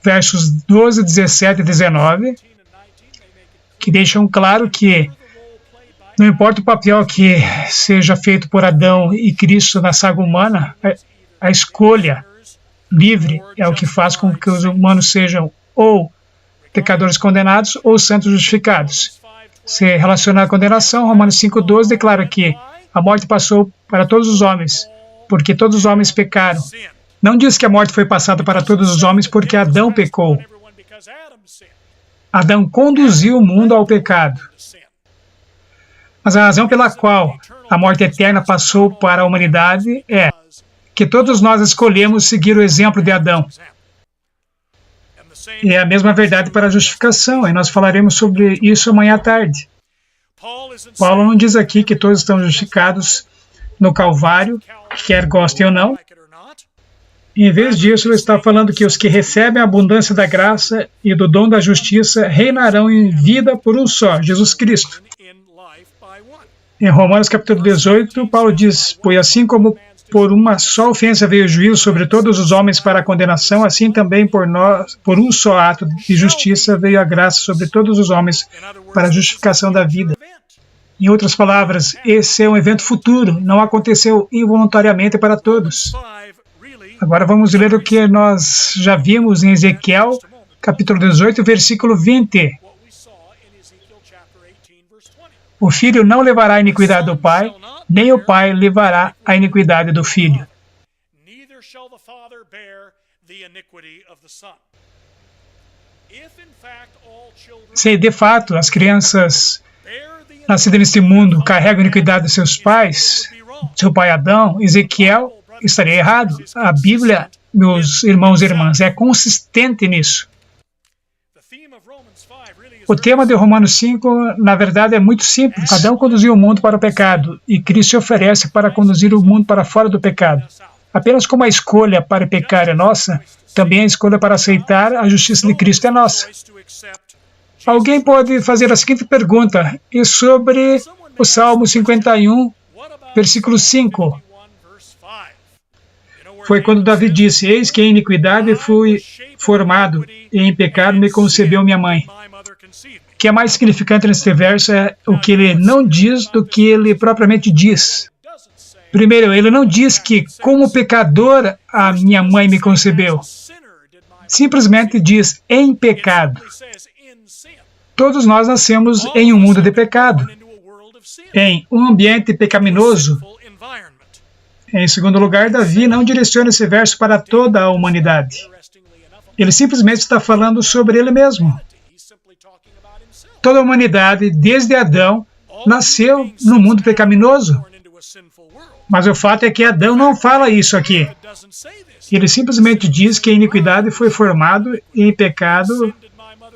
versos 12, 17 e 19, que deixam claro que não importa o papel que seja feito por Adão e Cristo na saga humana, a escolha livre é o que faz com que os humanos sejam ou pecadores condenados ou santos justificados. Se relacionar à condenação, Romanos 5,12 declara que a morte passou para todos os homens, porque todos os homens pecaram. Não diz que a morte foi passada para todos os homens porque Adão pecou. Adão conduziu o mundo ao pecado. Mas a razão pela qual a morte eterna passou para a humanidade é que todos nós escolhemos seguir o exemplo de Adão. E é a mesma verdade para a justificação, e nós falaremos sobre isso amanhã à tarde. Paulo não diz aqui que todos estão justificados no Calvário, quer gostem ou não. Em vez disso, ele está falando que os que recebem a abundância da graça e do dom da justiça reinarão em vida por um só, Jesus Cristo. Em Romanos capítulo 18, Paulo diz: pois assim como por uma só ofensa veio o juízo sobre todos os homens para a condenação, assim também por um só ato de justiça veio a graça sobre todos os homens para a justificação da vida. Em outras palavras, esse é um evento futuro, não aconteceu involuntariamente para todos. Agora vamos ler o que nós já vimos em Ezequiel, capítulo 18, versículo 20. O filho não levará a iniquidade do pai, nem o pai levará a iniquidade do filho. Se de fato as crianças nascidas neste mundo carregam a iniquidade de seus pais, seu pai Adão, Ezequiel estaria errado. A Bíblia, meus irmãos e irmãs, é consistente nisso. O tema de Romanos 5, na verdade, é muito simples. Adão conduziu o mundo para o pecado e Cristo se oferece para conduzir o mundo para fora do pecado. Apenas como a escolha para pecar é nossa, também a escolha para aceitar a justiça de Cristo é nossa. Alguém pode fazer a seguinte pergunta, e sobre o Salmo 51, versículo 5. Foi quando Davi disse: eis que em iniquidade fui formado, e em pecado me concebeu minha mãe. O que é mais significante neste verso é o que ele não diz do que ele propriamente diz. Primeiro, ele não diz que, como pecador, a minha mãe me concebeu. Simplesmente diz, em pecado. Todos nós nascemos em um mundo de pecado, em um ambiente pecaminoso. Em segundo lugar, Davi não direciona esse verso para toda a humanidade. Ele simplesmente está falando sobre ele mesmo. Toda a humanidade, desde Adão, nasceu no mundo pecaminoso. Mas o fato é que Adão não fala isso aqui. Ele simplesmente diz que a iniquidade foi formado e em pecado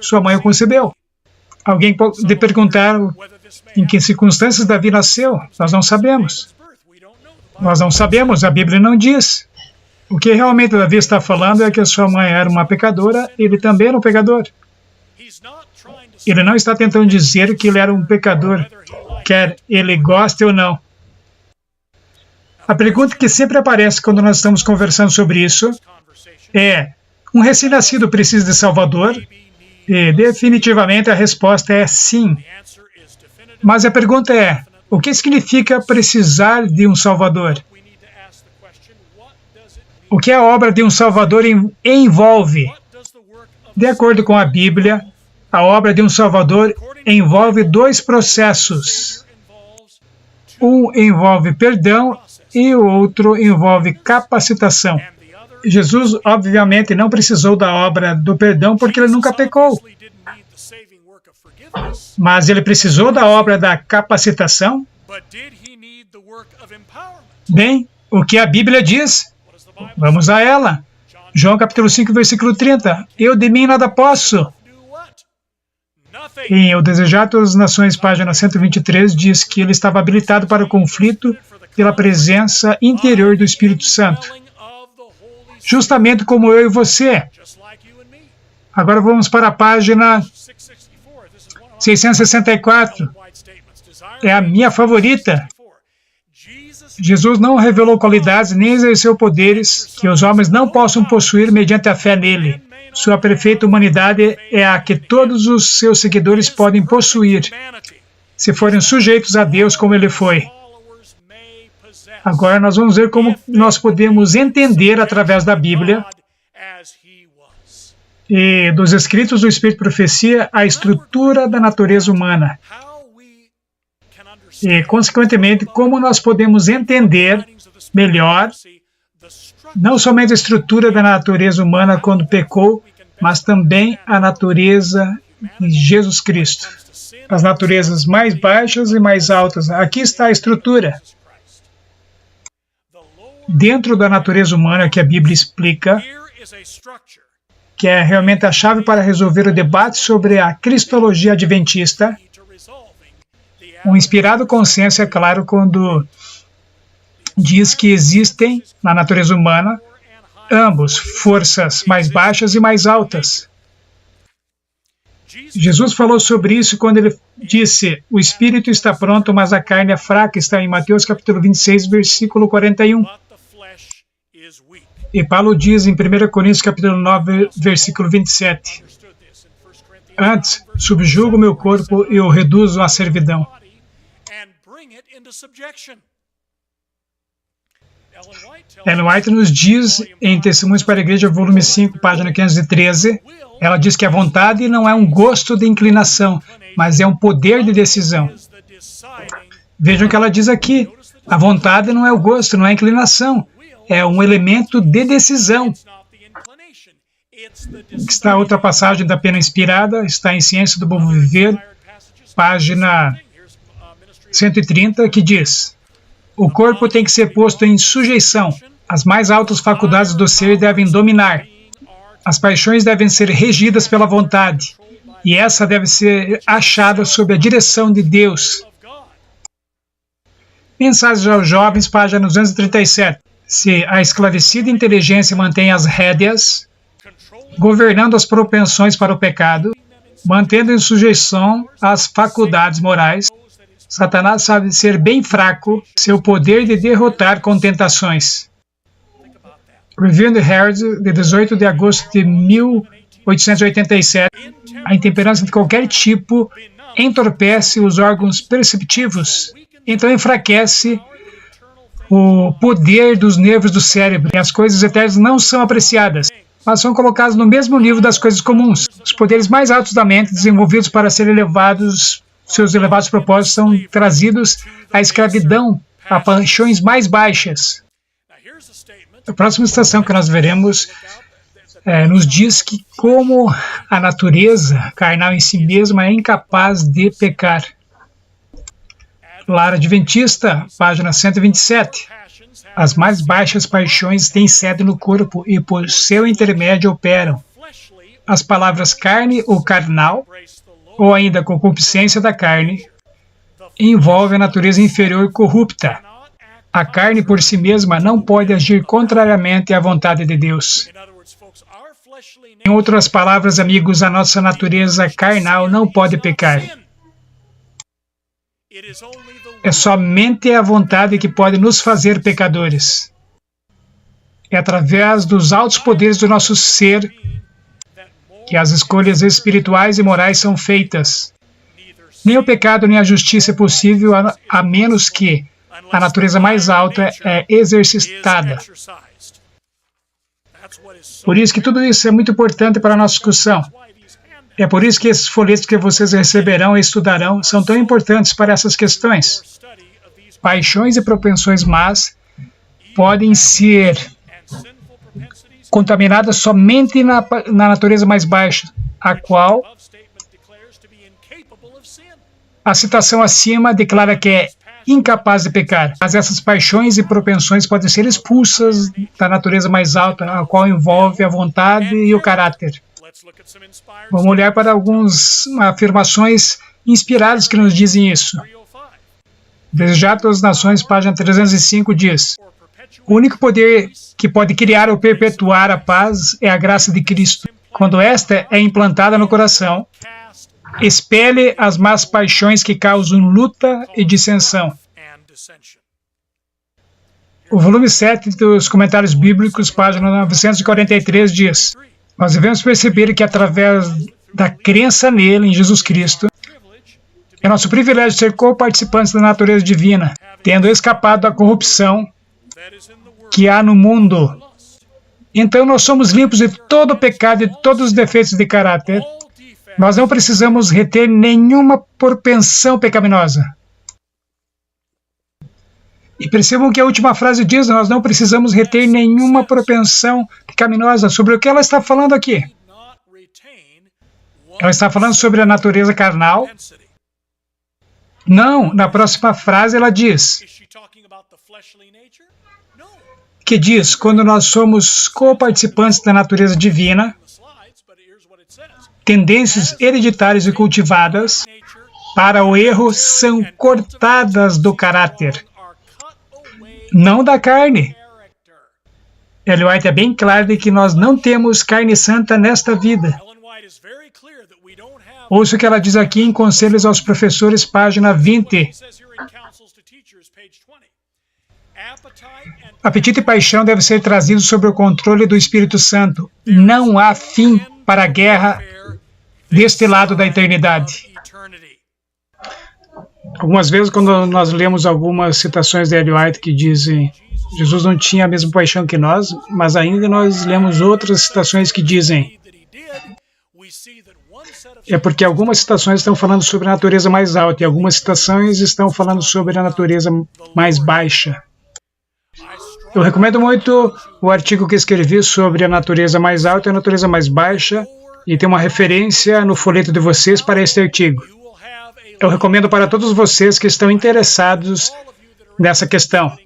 sua mãe o concebeu. Alguém pode perguntar em que circunstâncias Davi nasceu? Nós não sabemos. Nós não sabemos, a Bíblia não diz. O que realmente Davi está falando é que sua mãe era uma pecadora, ele também era um pecador. Ele não está tentando dizer que ele era um pecador, quer ele goste ou não. A pergunta que sempre aparece quando nós estamos conversando sobre isso é: um recém-nascido precisa de Salvador? E definitivamente a resposta é sim. Mas a pergunta é: o que significa precisar de um Salvador? O que a obra de um Salvador envolve? De acordo com a Bíblia, a obra de um Salvador envolve dois processos. Um envolve perdão e o outro envolve capacitação. Jesus, obviamente, não precisou da obra do perdão porque ele nunca pecou. Mas ele precisou da obra da capacitação? Bem, o que a Bíblia diz? Vamos a ela. João capítulo 5, versículo 30. Eu de mim nada posso. Em O Desejar Todas as Nações, página 123, diz que ele estava habilitado para o conflito pela presença interior do Espírito Santo. Justamente como eu e você. Agora vamos para a página 664. É a minha favorita. Jesus não revelou qualidades nem exerceu poderes que os homens não possam possuir mediante a fé nele. Sua perfeita humanidade é a que todos os seus seguidores podem possuir, se forem sujeitos a Deus como ele foi. Agora nós vamos ver como nós podemos entender através da Bíblia e dos escritos do Espírito e Profecia a estrutura da natureza humana. E, consequentemente, como nós podemos entender melhor Não somente a estrutura da natureza humana quando pecou, mas também a natureza de Jesus Cristo. As naturezas mais baixas e mais altas. Aqui está a estrutura. Dentro da natureza humana que a Bíblia explica, que é realmente a chave para resolver o debate sobre a cristologia adventista, um inspirado consenso é claro quando diz que existem na natureza humana ambos forças mais baixas e mais altas. Jesus falou sobre isso quando ele disse: o espírito está pronto, mas a carne é fraca. Está em Mateus capítulo 26, versículo 41. E Paulo diz em 1 Coríntios capítulo 9, versículo 27. Antes, subjugo o meu corpo e o reduzo à servidão. Ellen White nos diz em Testemunhos para a Igreja, volume 5, página 513, ela diz que a vontade não é um gosto de inclinação, mas é um poder de decisão. Vejam o que ela diz aqui. A vontade não é o gosto, não é a inclinação. É um elemento de decisão. Está outra passagem da Pena Inspirada, está em Ciência do Bom Viver, página 130, que diz: o corpo tem que ser posto em sujeição. As mais altas faculdades do ser devem dominar. As paixões devem ser regidas pela vontade. E essa deve ser achada sob a direção de Deus. Mensagens aos jovens, página 237. Se a esclarecida inteligência mantém as rédeas, governando as propensões para o pecado, mantendo em sujeição as faculdades morais, Satanás sabe ser bem fraco, seu poder de derrotar com tentações. Review in the Herald, de 18 de agosto de 1887, a intemperança de qualquer tipo entorpece os órgãos perceptivos, então enfraquece o poder dos nervos do cérebro, e as coisas eternas não são apreciadas, mas são colocadas no mesmo nível das coisas comuns. Os poderes mais altos da mente, desenvolvidos para ser elevados, seus elevados propósitos são trazidos à escravidão, a paixões mais baixas. A próxima estação que nós veremos nos diz que como a natureza carnal em si mesma é incapaz de pecar. Lar Adventista, página 127. As mais baixas paixões têm sede no corpo e por seu intermédio operam. As palavras carne ou carnal, ou ainda concupiscência da carne, envolvem a natureza inferior corrupta. A carne por si mesma não pode agir contrariamente à vontade de Deus. Em outras palavras, amigos, a nossa natureza carnal não pode pecar. É somente a vontade que pode nos fazer pecadores. É através dos altos poderes do nosso ser que as escolhas espirituais e morais são feitas. Nem o pecado nem a justiça é possível a menos que a natureza mais alta é exercitada. Por isso que tudo isso é muito importante para a nossa discussão. É por isso que esses folhetos que vocês receberão e estudarão são tão importantes para essas questões. Paixões e propensões más podem ser contaminadas somente na natureza mais baixa, a qual a citação acima declara que é incapaz de pecar. Mas essas paixões e propensões podem ser expulsas da natureza mais alta, a qual envolve a vontade e o caráter. Vamos olhar para algumas afirmações inspiradas que nos dizem isso. Desejar todas as nações, página 305, diz: o único poder que pode criar ou perpetuar a paz é a graça de Cristo. Quando esta é implantada no coração, expele as más paixões que causam luta e dissensão. O volume 7 dos Comentários Bíblicos, página 943, diz: nós devemos perceber que através da crença nele, em Jesus Cristo, é nosso privilégio ser co-participantes da natureza divina, tendo escapado da corrupção que há no mundo. Então nós somos limpos de todo o pecado e de todos os defeitos de caráter. Nós não precisamos reter nenhuma propensão pecaminosa. E percebam que a última frase diz: nós não precisamos reter nenhuma propensão pecaminosa. Sobre o que ela está falando aqui? Ela está falando sobre a natureza carnal? Não, na próxima frase ela diz que diz, quando nós somos co-participantes da natureza divina, tendências hereditárias e cultivadas para o erro são cortadas do caráter, não da carne. Ellen White é bem claro de que nós não temos carne santa nesta vida. Ouça o que ela diz aqui em Conselhos aos Professores, página 20. Apetite e paixão devem ser trazidos sob o controle do Espírito Santo. Não há fim para a guerra deste lado da eternidade. Algumas vezes, quando nós lemos algumas citações de Ellen White que dizem Jesus não tinha a mesma paixão que nós, mas ainda nós lemos outras citações que dizem é porque algumas citações estão falando sobre a natureza mais alta e algumas citações estão falando sobre a natureza mais baixa. Eu recomendo muito o artigo que escrevi sobre a natureza mais alta e a natureza mais baixa, e tem uma referência no folheto de vocês para este artigo. Eu recomendo para todos vocês que estão interessados nessa questão.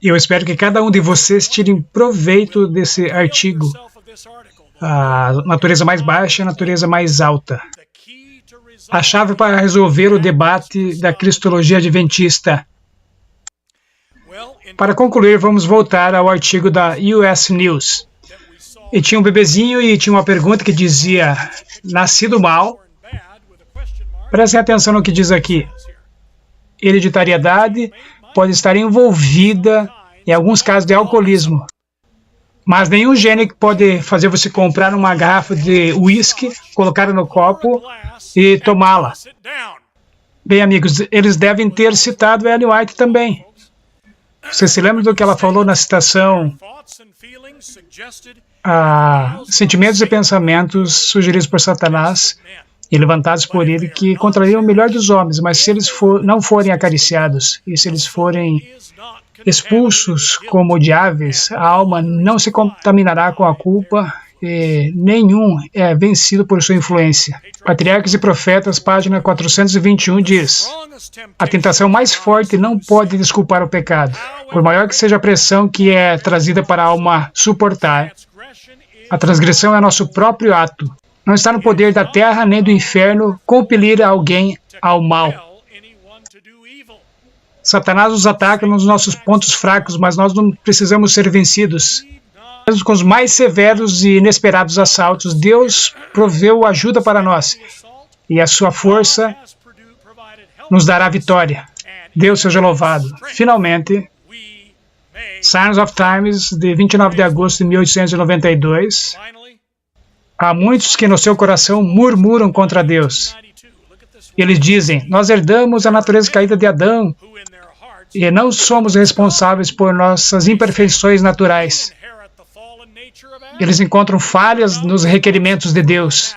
E eu espero que cada um de vocês tire proveito desse artigo. A natureza mais baixa e a natureza mais alta. A chave para resolver o debate da cristologia adventista. Para concluir, vamos voltar ao artigo da US News. E tinha um bebezinho e tinha uma pergunta que dizia, nascido mal. Prestem atenção no que diz aqui. Hereditariedade pode estar envolvida em alguns casos de alcoolismo. Mas nenhum gene pode fazer você comprar uma garrafa de uísque, colocar no copo e tomá-la. Bem, amigos, eles devem ter citado Ellen White também. Você se lembra do que ela falou na citação? Sentimentos e pensamentos sugeridos por Satanás e levantados por ele que contrariam o melhor dos homens, mas se eles não forem acariciados e se eles forem expulsos como odiáveis, a alma não se contaminará com a culpa e nenhum é vencido por sua influência. Patriarcas e Profetas, página 421, diz: a tentação mais forte não pode desculpar o pecado. Por maior que seja a pressão que é trazida para a alma suportar, a transgressão é nosso próprio ato. Não está no poder da terra nem do inferno compelir alguém ao mal. Satanás nos ataca nos nossos pontos fracos, mas nós não precisamos ser vencidos. Mesmo com os mais severos e inesperados assaltos, Deus proveu ajuda para nós. E a sua força nos dará vitória. Deus seja louvado. Finalmente, Signs of Times, de 29 de agosto de 1892. Há muitos que no seu coração murmuram contra Deus. Eles dizem, nós herdamos a natureza caída de Adão e não somos responsáveis por nossas imperfeições naturais. Eles encontram falhas nos requerimentos de Deus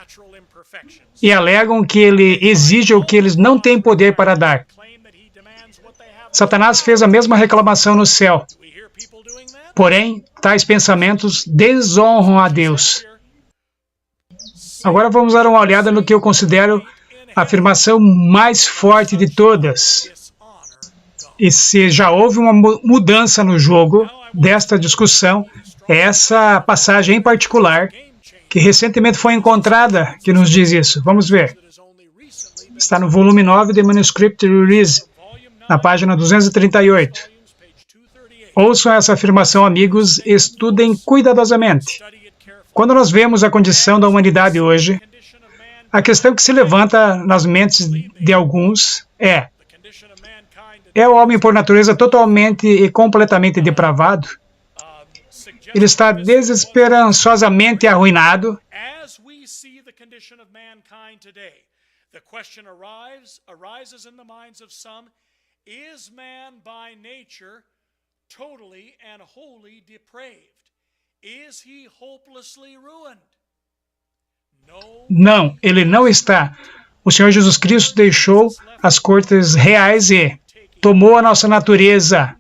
e alegam que Ele exige o que eles não têm poder para dar. Satanás fez a mesma reclamação no céu. Porém, tais pensamentos desonram a Deus. Agora vamos dar uma olhada no que eu considero a afirmação mais forte de todas. E se já houve uma mudança no jogo desta discussão, é essa passagem em particular, que recentemente foi encontrada, que nos diz isso. Vamos ver. Está no volume 9 de Manuscript Release, na página 238. Ouçam essa afirmação, amigos, estudem cuidadosamente. Quando nós vemos a condição da humanidade hoje, a questão que se levanta nas mentes de alguns é o homem por natureza totalmente e completamente depravado? Ele está desesperançosamente arruinado? Não, ele não está. O Senhor Jesus Cristo deixou as cortes reais e tomou a nossa natureza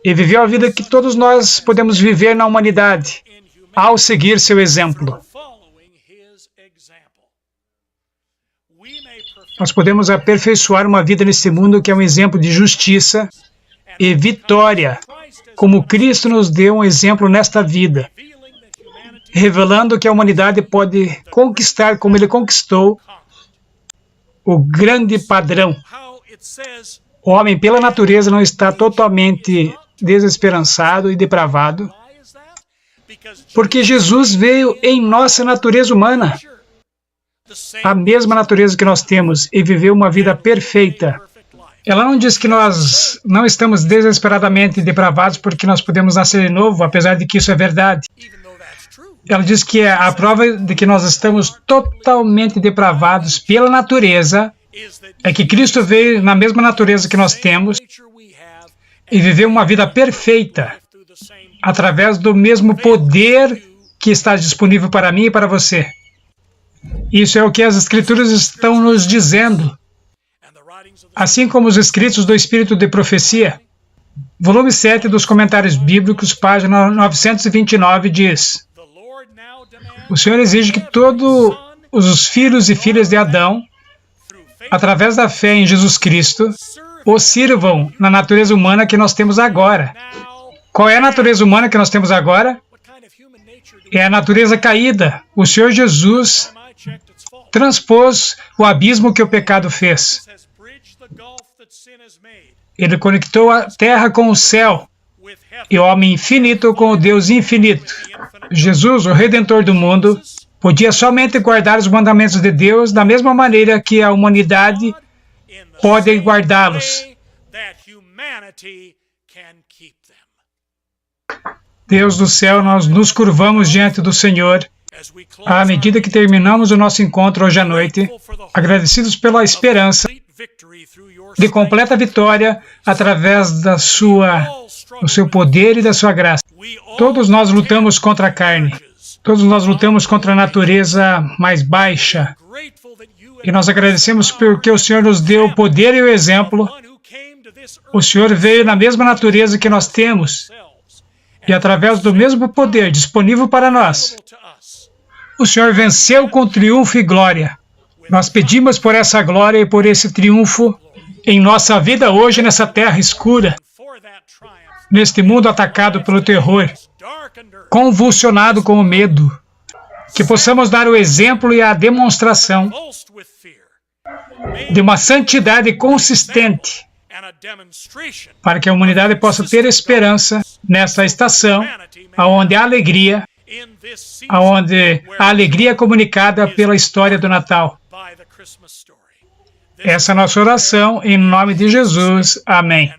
e viveu a vida que todos nós podemos viver na humanidade, ao seguir seu exemplo. Nós podemos aperfeiçoar uma vida nesse mundo que é um exemplo de justiça e vitória, como Cristo nos deu um exemplo nesta vida, revelando que a humanidade pode conquistar como Ele conquistou o grande padrão. O homem, pela natureza, não está totalmente desesperançado e depravado, porque Jesus veio em nossa natureza humana, a mesma natureza que nós temos, e viveu uma vida perfeita. Ela não diz que nós não estamos desesperadamente depravados porque nós podemos nascer de novo, apesar de que isso é verdade. Ela diz que a prova de que nós estamos totalmente depravados pela natureza é que Cristo veio na mesma natureza que nós temos e viveu uma vida perfeita através do mesmo poder que está disponível para mim e para você. Isso é o que as Escrituras estão nos dizendo. Assim como os escritos do Espírito de Profecia, volume 7 dos Comentários Bíblicos, página 929, diz: o Senhor exige que todos os filhos e filhas de Adão, através da fé em Jesus Cristo, o sirvam na natureza humana que nós temos agora. Qual é a natureza humana que nós temos agora? É a natureza caída. O Senhor Jesus transpôs o abismo que o pecado fez. Ele conectou a terra com o céu e o homem infinito com o Deus infinito. Jesus, o Redentor do mundo, podia somente guardar os mandamentos de Deus da mesma maneira que a humanidade pode guardá-los. Deus do céu, nós nos curvamos diante do Senhor à medida que terminamos o nosso encontro hoje à noite, agradecidos pela esperança de completa vitória através do seu poder e da sua graça. Todos nós lutamos contra a carne, todos nós lutamos contra a natureza mais baixa, e nós agradecemos porque o Senhor nos deu o poder e o exemplo. O Senhor veio na mesma natureza que nós temos, e através do mesmo poder disponível para nós, o Senhor venceu com triunfo e glória. Nós pedimos por essa glória e por esse triunfo em nossa vida hoje, nessa terra escura, neste mundo atacado pelo terror, convulsionado com o medo, que possamos dar o exemplo e a demonstração de uma santidade consistente, para que a humanidade possa ter esperança nessa estação, onde a alegria é comunicada pela história do Natal. Essa é a nossa oração, em nome de Jesus. Amém.